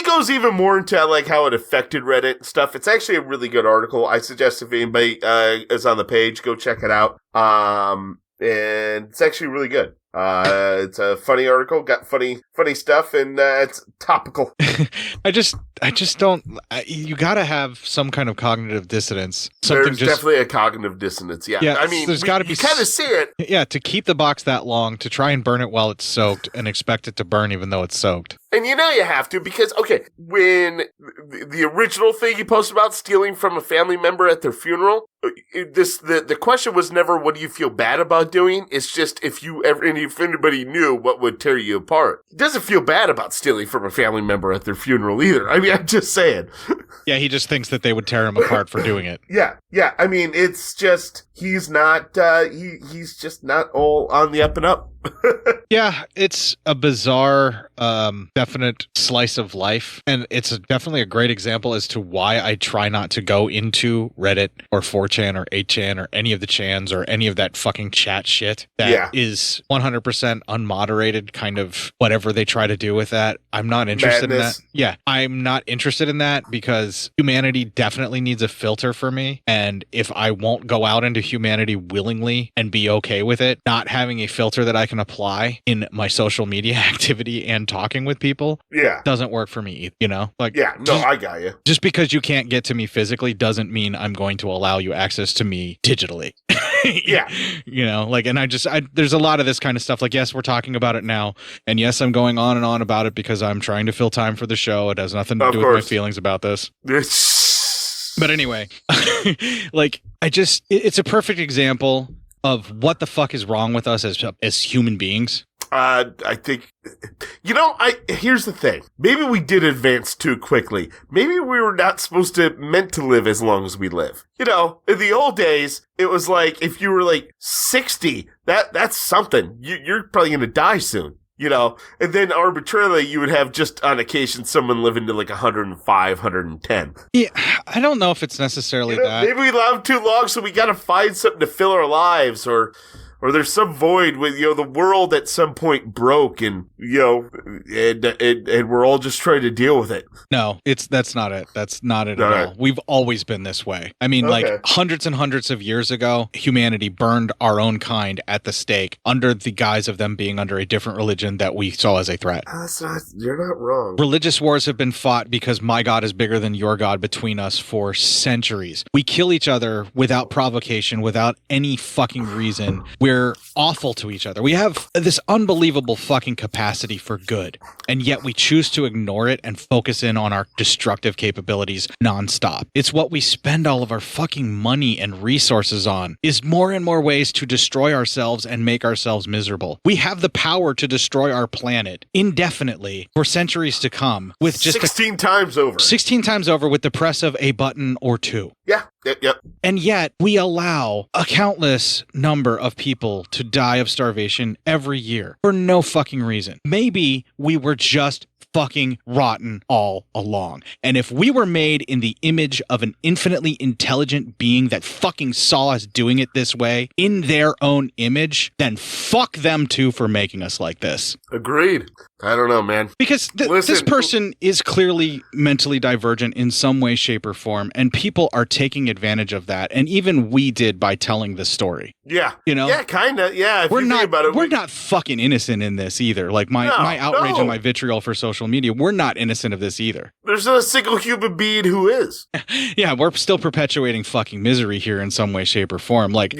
goes even more into like how it affected Reddit and stuff. It's actually a really good article. I suggest if anybody is on the page, go check it out. And it's actually really good. It's a funny article, got funny stuff, and it's topical. I just don't. You got to have some kind of cognitive dissonance. There's definitely a cognitive dissonance. Yeah. I mean, there's got to be. You kind of see it. Yeah, to keep the box that long, to try and burn it while it's soaked, and expect it to burn even though it's soaked. And you know you have to, because, okay, when the original thing you posted about stealing from a family member at their funeral, the question was never what do you feel bad about doing. It's just if anybody knew, what would tear you apart. He doesn't feel bad about stealing from a family member at their funeral either. I mean, I'm just saying. Yeah, he just thinks that they would tear him apart for doing it. Yeah. I mean, it's just he's not. He's just not all on the up and up. Yeah, it's a bizarre, definite slice of life. And it's definitely a great example as to why I try not to go into Reddit or 4chan or 8chan or any of the chans or any of that fucking chat shit that is 100% unmoderated, kind of whatever they try to do with that. I'm not interested in that. Yeah, I'm not interested in that because humanity definitely needs a filter for me. And if I won't go out into humanity willingly and be okay with it, not having a filter that I can apply in my social media activity and talking with people doesn't work for me, you know? Like, I got you. Just because you can't get to me physically doesn't mean I'm going to allow you access to me digitally. You know, like, and there's a lot of this kind of stuff. Like, yes, we're talking about it now. And yes, I'm going on and on about it because I'm trying to fill time for the show. It has nothing to do with my feelings about this. But anyway, like, it's a perfect example of what the fuck is wrong with us as human beings. I think, here's the thing. Maybe we did advance too quickly. Maybe we were not meant to live as long as we live. You know, in the old days, it was like, if you were like 60, that's something. You're probably going to die soon. You know, and then arbitrarily you would have just on occasion someone living to like 105, 110. Yeah, I don't know if it's necessarily that. Maybe we live too long, so we got to find something to fill our lives, or there's some void with, the world at some point broke and, and we're all just trying to deal with it. No, that's not it. That's not it at all. We've always been this way. I mean, like hundreds and hundreds of years ago, humanity burned our own kind at the stake under the guise of them being under a different religion that we saw as a threat. You're not wrong. Religious wars have been fought because my God is bigger than your God between us for centuries. We kill each other without provocation, without any fucking reason. We're awful to each other. We have this unbelievable fucking capacity for good, and yet we choose to ignore it and focus in on our destructive capabilities nonstop. It's what we spend all of our fucking money and resources on, is more and more ways to destroy ourselves and make ourselves miserable. We have the power to destroy our planet indefinitely for centuries to come with just 16 times over. 16 times over with the press of a button or two. Yeah. Yep. And yet we allow a countless number of people to die of starvation every year for no fucking reason. Maybe we were just fucking rotten all along. And if we were made in the image of an infinitely intelligent being that fucking saw us doing it this way in their own image, then fuck them too for making us like this. Agreed. I don't know, man. Because this person is clearly mentally divergent in some way, shape, or form, and people are taking advantage of that. And even we did by telling the story. Yeah. You know? Yeah, kind of. Yeah. We're not fucking innocent in this either. Like my outrage and my vitriol for social media, we're not innocent of this either. There's not a single human being who is. Yeah, we're still perpetuating fucking misery here in some way, shape, or form. Like,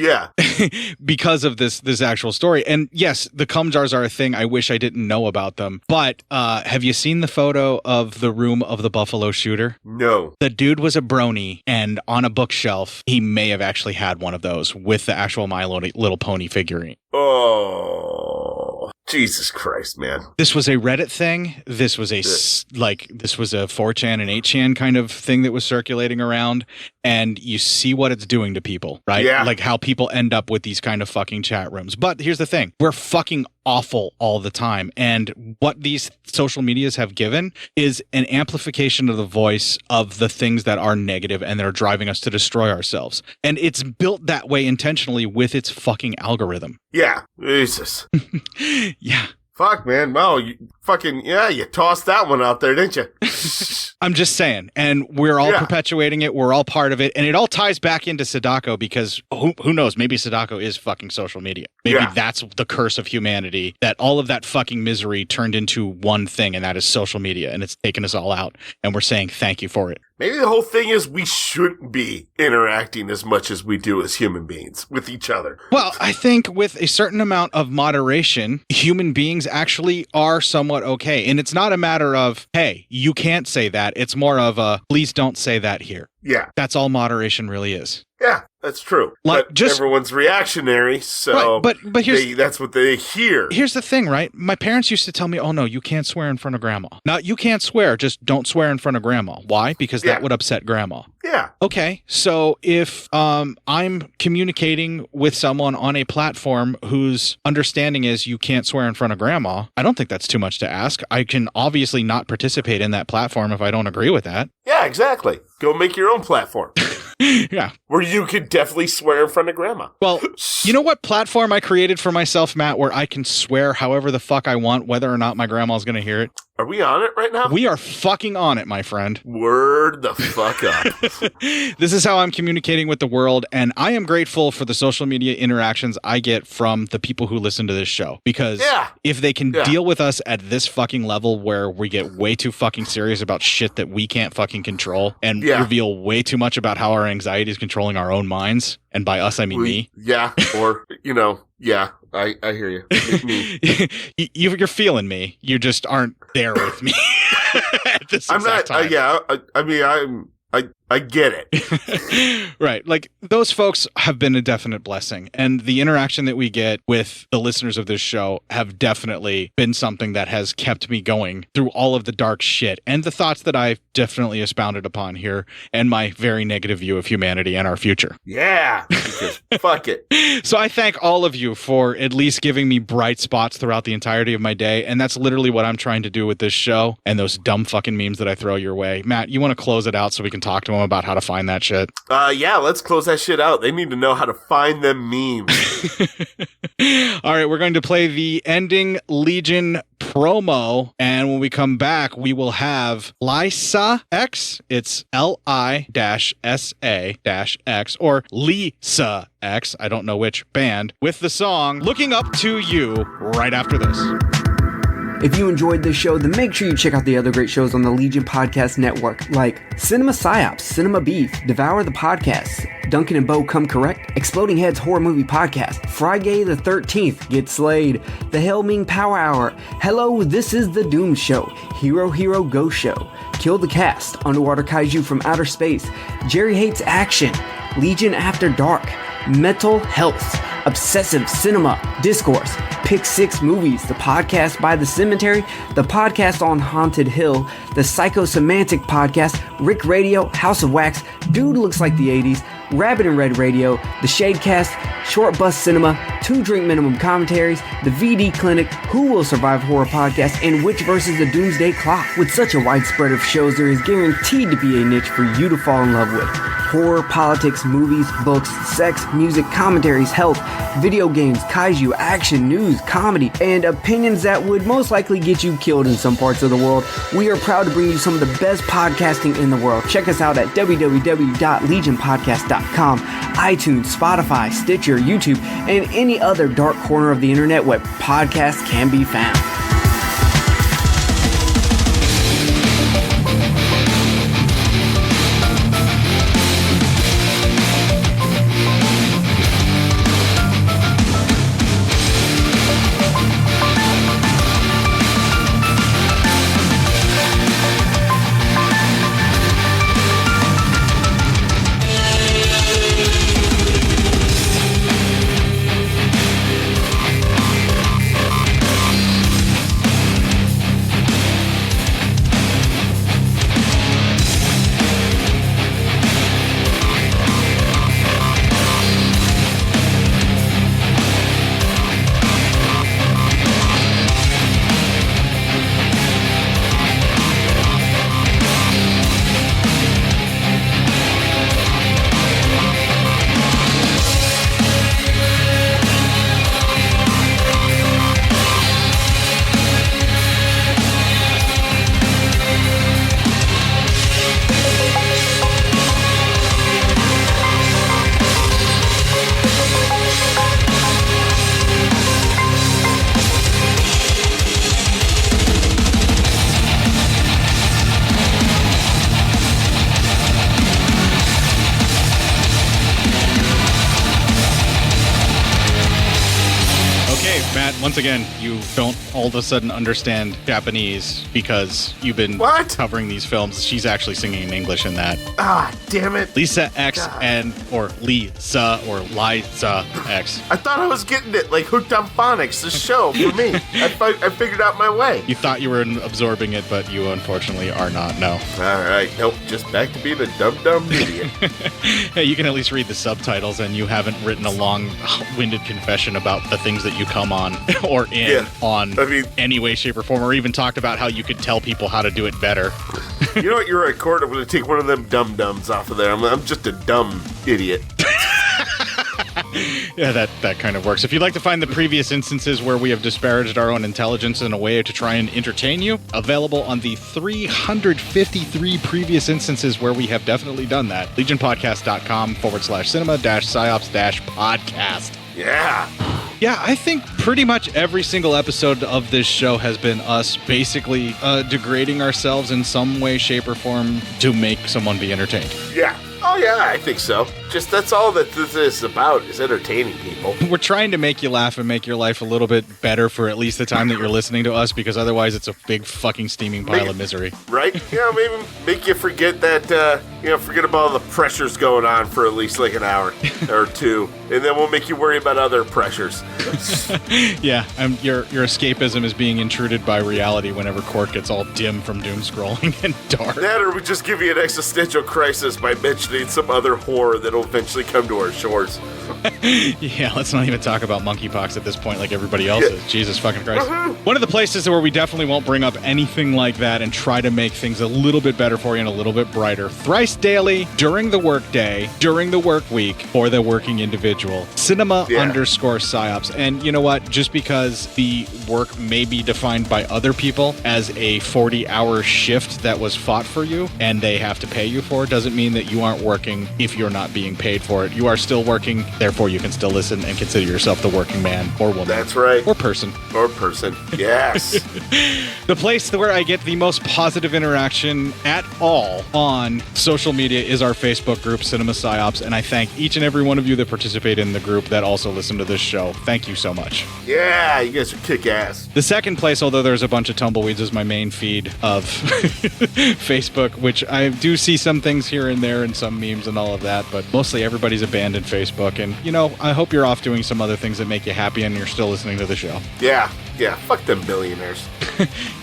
because of this actual story. And yes, the cum jars are a thing. I wish I didn't know about them. But have you seen the photo of the room of the Buffalo shooter? No. The dude was a brony, and on a bookshelf, he may have actually had one of those with the actual My Little Pony figurine. Oh, Jesus Christ, man. This was a Reddit thing. This was a 4chan and 8chan kind of thing that was circulating around. And you see what it's doing to people, right? Yeah. Like how people end up with these kind of fucking chat rooms. But here's the thing. We're fucking awful all the time. And what these social medias have given is an amplification of the voice of the things that are negative and that are driving us to destroy ourselves. And it's built that way intentionally with its fucking algorithm. Yeah. Jesus. Yeah. Fuck, man. Wow, you tossed that one out there, didn't you? I'm just saying. And we're all perpetuating it. We're all part of it. And it all ties back into Sadako because who knows? Maybe Sadako is fucking social media. Maybe that's the curse of humanity, that all of that fucking misery turned into one thing, and that is social media. And it's taken us all out. And we're saying thank you for it. Maybe the whole thing is we shouldn't be interacting as much as we do as human beings with each other. Well, I think with a certain amount of moderation, human beings actually are somewhat okay. And it's not a matter of, hey, you can't say that. It's more of a, please don't say that here. Yeah. That's all moderation really is. Yeah, that's true. Like, but everyone's reactionary, so right, but that's what they hear. Here's the thing, right? My parents used to tell me, oh no, you can't swear in front of grandma. Now, you can't swear, just don't swear in front of grandma. Why? Because that would upset grandma. Yeah. Okay, so if I'm communicating with someone on a platform whose understanding is you can't swear in front of grandma, I don't think that's too much to ask. I can obviously not participate in that platform if I don't agree with that. Yeah, exactly. Go make your own platform. Yeah. Where you could definitely swear in front of grandma. Well, you know what platform I created for myself, Matt, where I can swear however the fuck I want, whether or not my grandma's going to hear it? Are we on it right now? We are fucking on it, my friend. Word the fuck up. This is how I'm communicating with the world, and I am grateful for the social media interactions I get from the people who listen to this show. Because if they can deal with us at this fucking level where we get way too fucking serious about shit that we can't fucking control and reveal way too much about how our anxiety is controlling our own minds, and by us, I mean me. Yeah, or, I hear you. You're feeling me. You just aren't there with me at this exact time. I get it. Right. Like, those folks have been a definite blessing. And the interaction that we get with the listeners of this show have definitely been something that has kept me going through all of the dark shit and the thoughts that I've definitely expounded upon here and my very negative view of humanity and our future. Yeah. Fuck it. So I thank all of you for at least giving me bright spots throughout the entirety of my day. And that's literally what I'm trying to do with this show and those dumb fucking memes that I throw your way. Matt, you want to close it out so we can talk to them about how to find that shit? Yeah, let's close that shit out. They need to know how to find them memes. All right, we're going to play the ending Legion promo, and when we come back, we will have Lisa X. It's Li-SA-X or Lisa X. I don't know which band, with the song Looking Up to You right after this. If you enjoyed this show, then make sure you check out the other great shows on the Legion Podcast Network, like Cinema Psyops, Cinema Beef, Devour the Podcast, Duncan and Bo Come Correct, Exploding Heads Horror Movie Podcast, Friday the 13th, Get Slayed, The Hellming Power Hour, Hello, This is the Doom Show, Hero Hero Go Show, Kill the Cast, Underwater Kaiju from Outer Space, Jerry Hates Action, Legion After Dark, Mental Health, Obsessive Cinema, Discourse, Pick Six Movies, the podcast by The Cemetery, the podcast on Haunted Hill, the Psychosemantic Podcast, Rick Radio, House of Wax, Dude Looks Like the 80s, Rabbit and Red Radio, the Shadecast, Short Bus Cinema, Two Drink Minimum Commentaries, the VD Clinic, Who Will Survive Horror Podcast, and Witch vs. the Doomsday Clock. With such a wide spread of shows, there is guaranteed to be a niche for you to fall in love with. Horror, politics, movies, books, sex, music, commentaries, health, video games, kaiju, action, news, comedy, and opinions that would most likely get you killed in some parts of the world. We are proud to bring you some of the best podcasting in the world. Check us out at www.legionpodcast.com, iTunes, Spotify, Stitcher, YouTube, and any other dark corner of the internet where podcasts can be found. Matt, once again, you don't all of a sudden understand Japanese because you've been covering these films. She's actually singing in English in that. Ah, damn it. Lisa X or Lisa or Liza X. I thought I was getting it, like Hooked on Phonics, the show for me. I figured out my way. You thought you were absorbing it, but you unfortunately are not, no. All right, nope, just back to being a dumb idiot. Hey, you can at least read the subtitles, and you haven't written a long-winded confession about the things that you come on or in on any way, shape, or form, or even talked about how you could tell people how to do it better. You know what, you're right, Court. I'm going to take one of them dum-dums off of there. I'm just a dumb idiot. Yeah, that kind of works. If you'd like to find the previous instances where we have disparaged our own intelligence in a way to try and entertain you, available on the 353 previous instances where we have definitely done that. legionpodcast.com/cinema-psyops-podcast. Yeah. Yeah, I think pretty much every single episode of this show has been us basically degrading ourselves in some way, shape, or form to make someone be entertained. Yeah. Oh, yeah, I think so. Just that's all that this is about, is entertaining people. We're trying to make you laugh and make your life a little bit better for at least the time that you're listening to us, because otherwise it's a big fucking steaming pile of misery. Right? Maybe make you forget that, forget about all the pressures going on for at least like an hour or two, and then we'll make you worry about other pressures. Yeah, your escapism is being intruded by reality whenever Court gets all dim from doom scrolling and dark. That, or we just give you an existential crisis by mentioning some other horror that'll eventually come to our shores. Yeah, let's not even talk about monkeypox at this point like everybody else is. Jesus fucking Christ. One of the places where we definitely won't bring up anything like that and try to make things a little bit better for you and a little bit brighter. Thrice daily, during the workday, during the work week, for the working individual. Cinema_psyops. And you know what? Just because the work may be defined by other people as a 40-hour shift that was fought for you and they have to pay you for, doesn't mean that you aren't working if you're not being paid for it. You are still working, therefore you can still listen and consider yourself the working man or woman. That's right. Or person. Yes. The place where I get the most positive interaction at all on social media is our Facebook group, Cinema Psyops, and I thank each and every one of you that participate in the group that also listen to this show. Thank you so much. Yeah, you guys are kick-ass. The second place, although there's a bunch of tumbleweeds, is my main feed of Facebook, which I do see some things here and there and some memes and all of that, but mostly everybody's abandoned Facebook. And, I hope you're off doing some other things that make you happy and you're still listening to the show. Yeah, fuck them billionaires.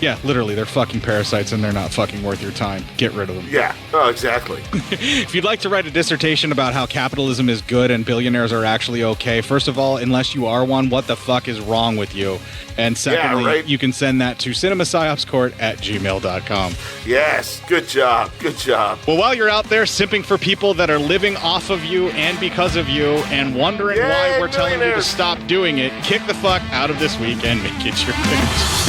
Yeah, literally, they're fucking parasites and they're not fucking worth your time. Get rid of them. Yeah, exactly. If you'd like to write a dissertation about how capitalism is good and billionaires are actually okay, first of all, unless you are one, what the fuck is wrong with you? And secondly, you can send that to cinemapsyopscourt@gmail.com. Yes, good job. Well, while you're out there simping for people that are living off of you and because of you and wondering why we're telling you to stop doing it, kick the fuck out of this week and make it your bitch.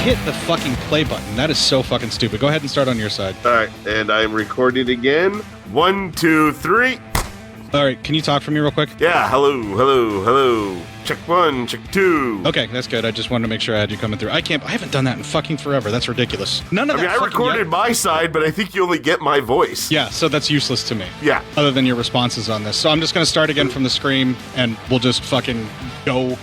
hit the fucking play button. That is so fucking stupid. Go ahead and start on your side. All right, and I'm recording again. 1, 2, 3. All right, can you talk for me real quick? Yeah, hello. Check 1, check 2. Okay, that's good. I just wanted to make sure I had you coming through. I haven't done that in fucking forever. That's ridiculous. None of that. I recorded my side, but I think you only get my voice. Yeah, so that's useless to me. Yeah. Other than your responses on this. So I'm just going to start again from the scream, and we'll just fucking go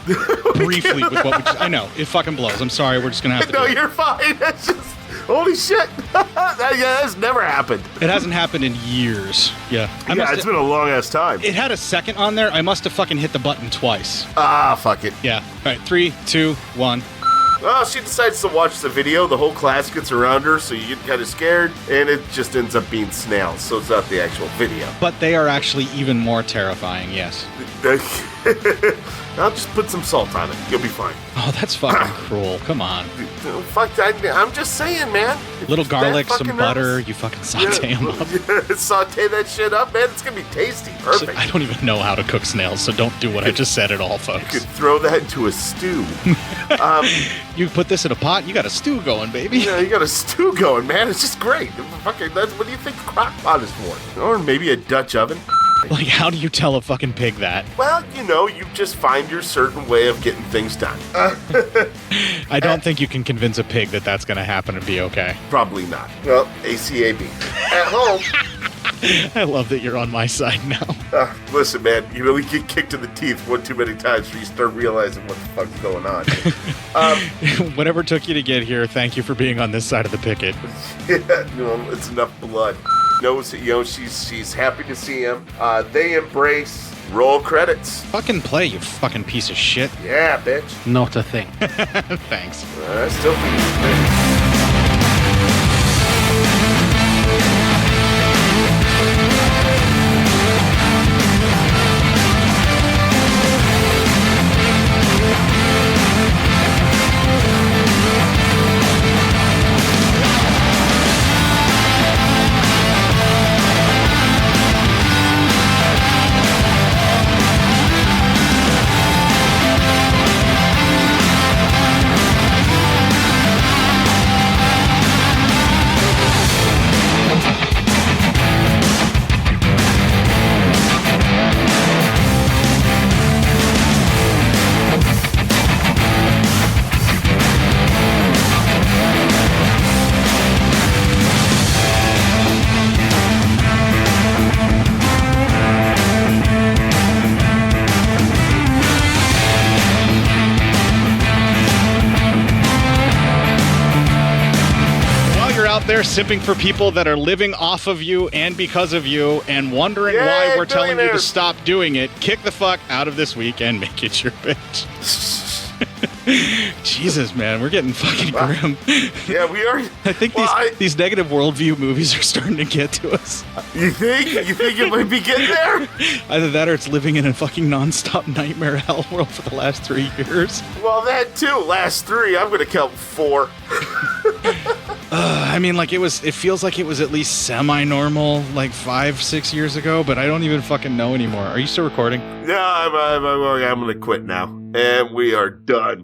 briefly with what we just... I know, it fucking blows. I'm sorry, we're just going to have to No, you're fine. That's just... Holy shit. That's never happened. It hasn't happened in years. Yeah. It's been a long-ass time. It had a second on there. I must have fucking hit the button twice. Ah, fuck it. Yeah. All right, 3, 2, 1. Well, she decides to watch the video. The whole class gets around her, so you get kind of scared, and it just ends up being snails, so it's not the actual video. But they are actually even more terrifying, yes. I'll just put some salt on it. You'll be fine. Oh, that's fucking cruel. Come on. Fuck, I'm just saying, man. Little garlic, some butter, you fucking saute them up. Saute that shit up, man. It's going to be tasty. Perfect. I don't even know how to cook snails, so don't do what I just said at all, folks. You could throw that into a stew. You put this in a pot, you got a stew going, baby. Yeah, you got a stew going, man. It's just great. Fucking, what do you think crock pot is for? Or maybe a Dutch oven? Like, how do you tell a fucking pig that? Well, you just find your certain way of getting things done. I don't think you can convince a pig that that's going to happen and be okay. Probably not. Well, ACAB. At home. I love that you're on my side now. Listen, man, you really get kicked in the teeth one too many times before you start realizing what the fuck's going on. Whatever took you to get here, thank you for being on this side of the picket. Yeah, it's enough blood. Knows that, she's happy to see him. They embrace. Roll credits. Fucking play, you fucking piece of shit. Yeah, bitch. Not a thing. Thanks. Still think there simping for people that are living off of you and because of you and wondering why we're telling you to stop doing it, kick the fuck out of this week and make it your bitch. Jesus, man, we're getting fucking grim. Yeah, we are. I think these negative worldview movies are starting to get to us. You think? You think it might be getting there? Either that or it's living in a fucking nonstop nightmare hell world for the last 3 years. Well, that too. Last 3. I'm going to count 4. I mean, it feels like it was at least semi-normal, 5-6 years ago, but I don't even fucking know anymore. Are you still recording? Yeah, I'm going to quit now. And we are done.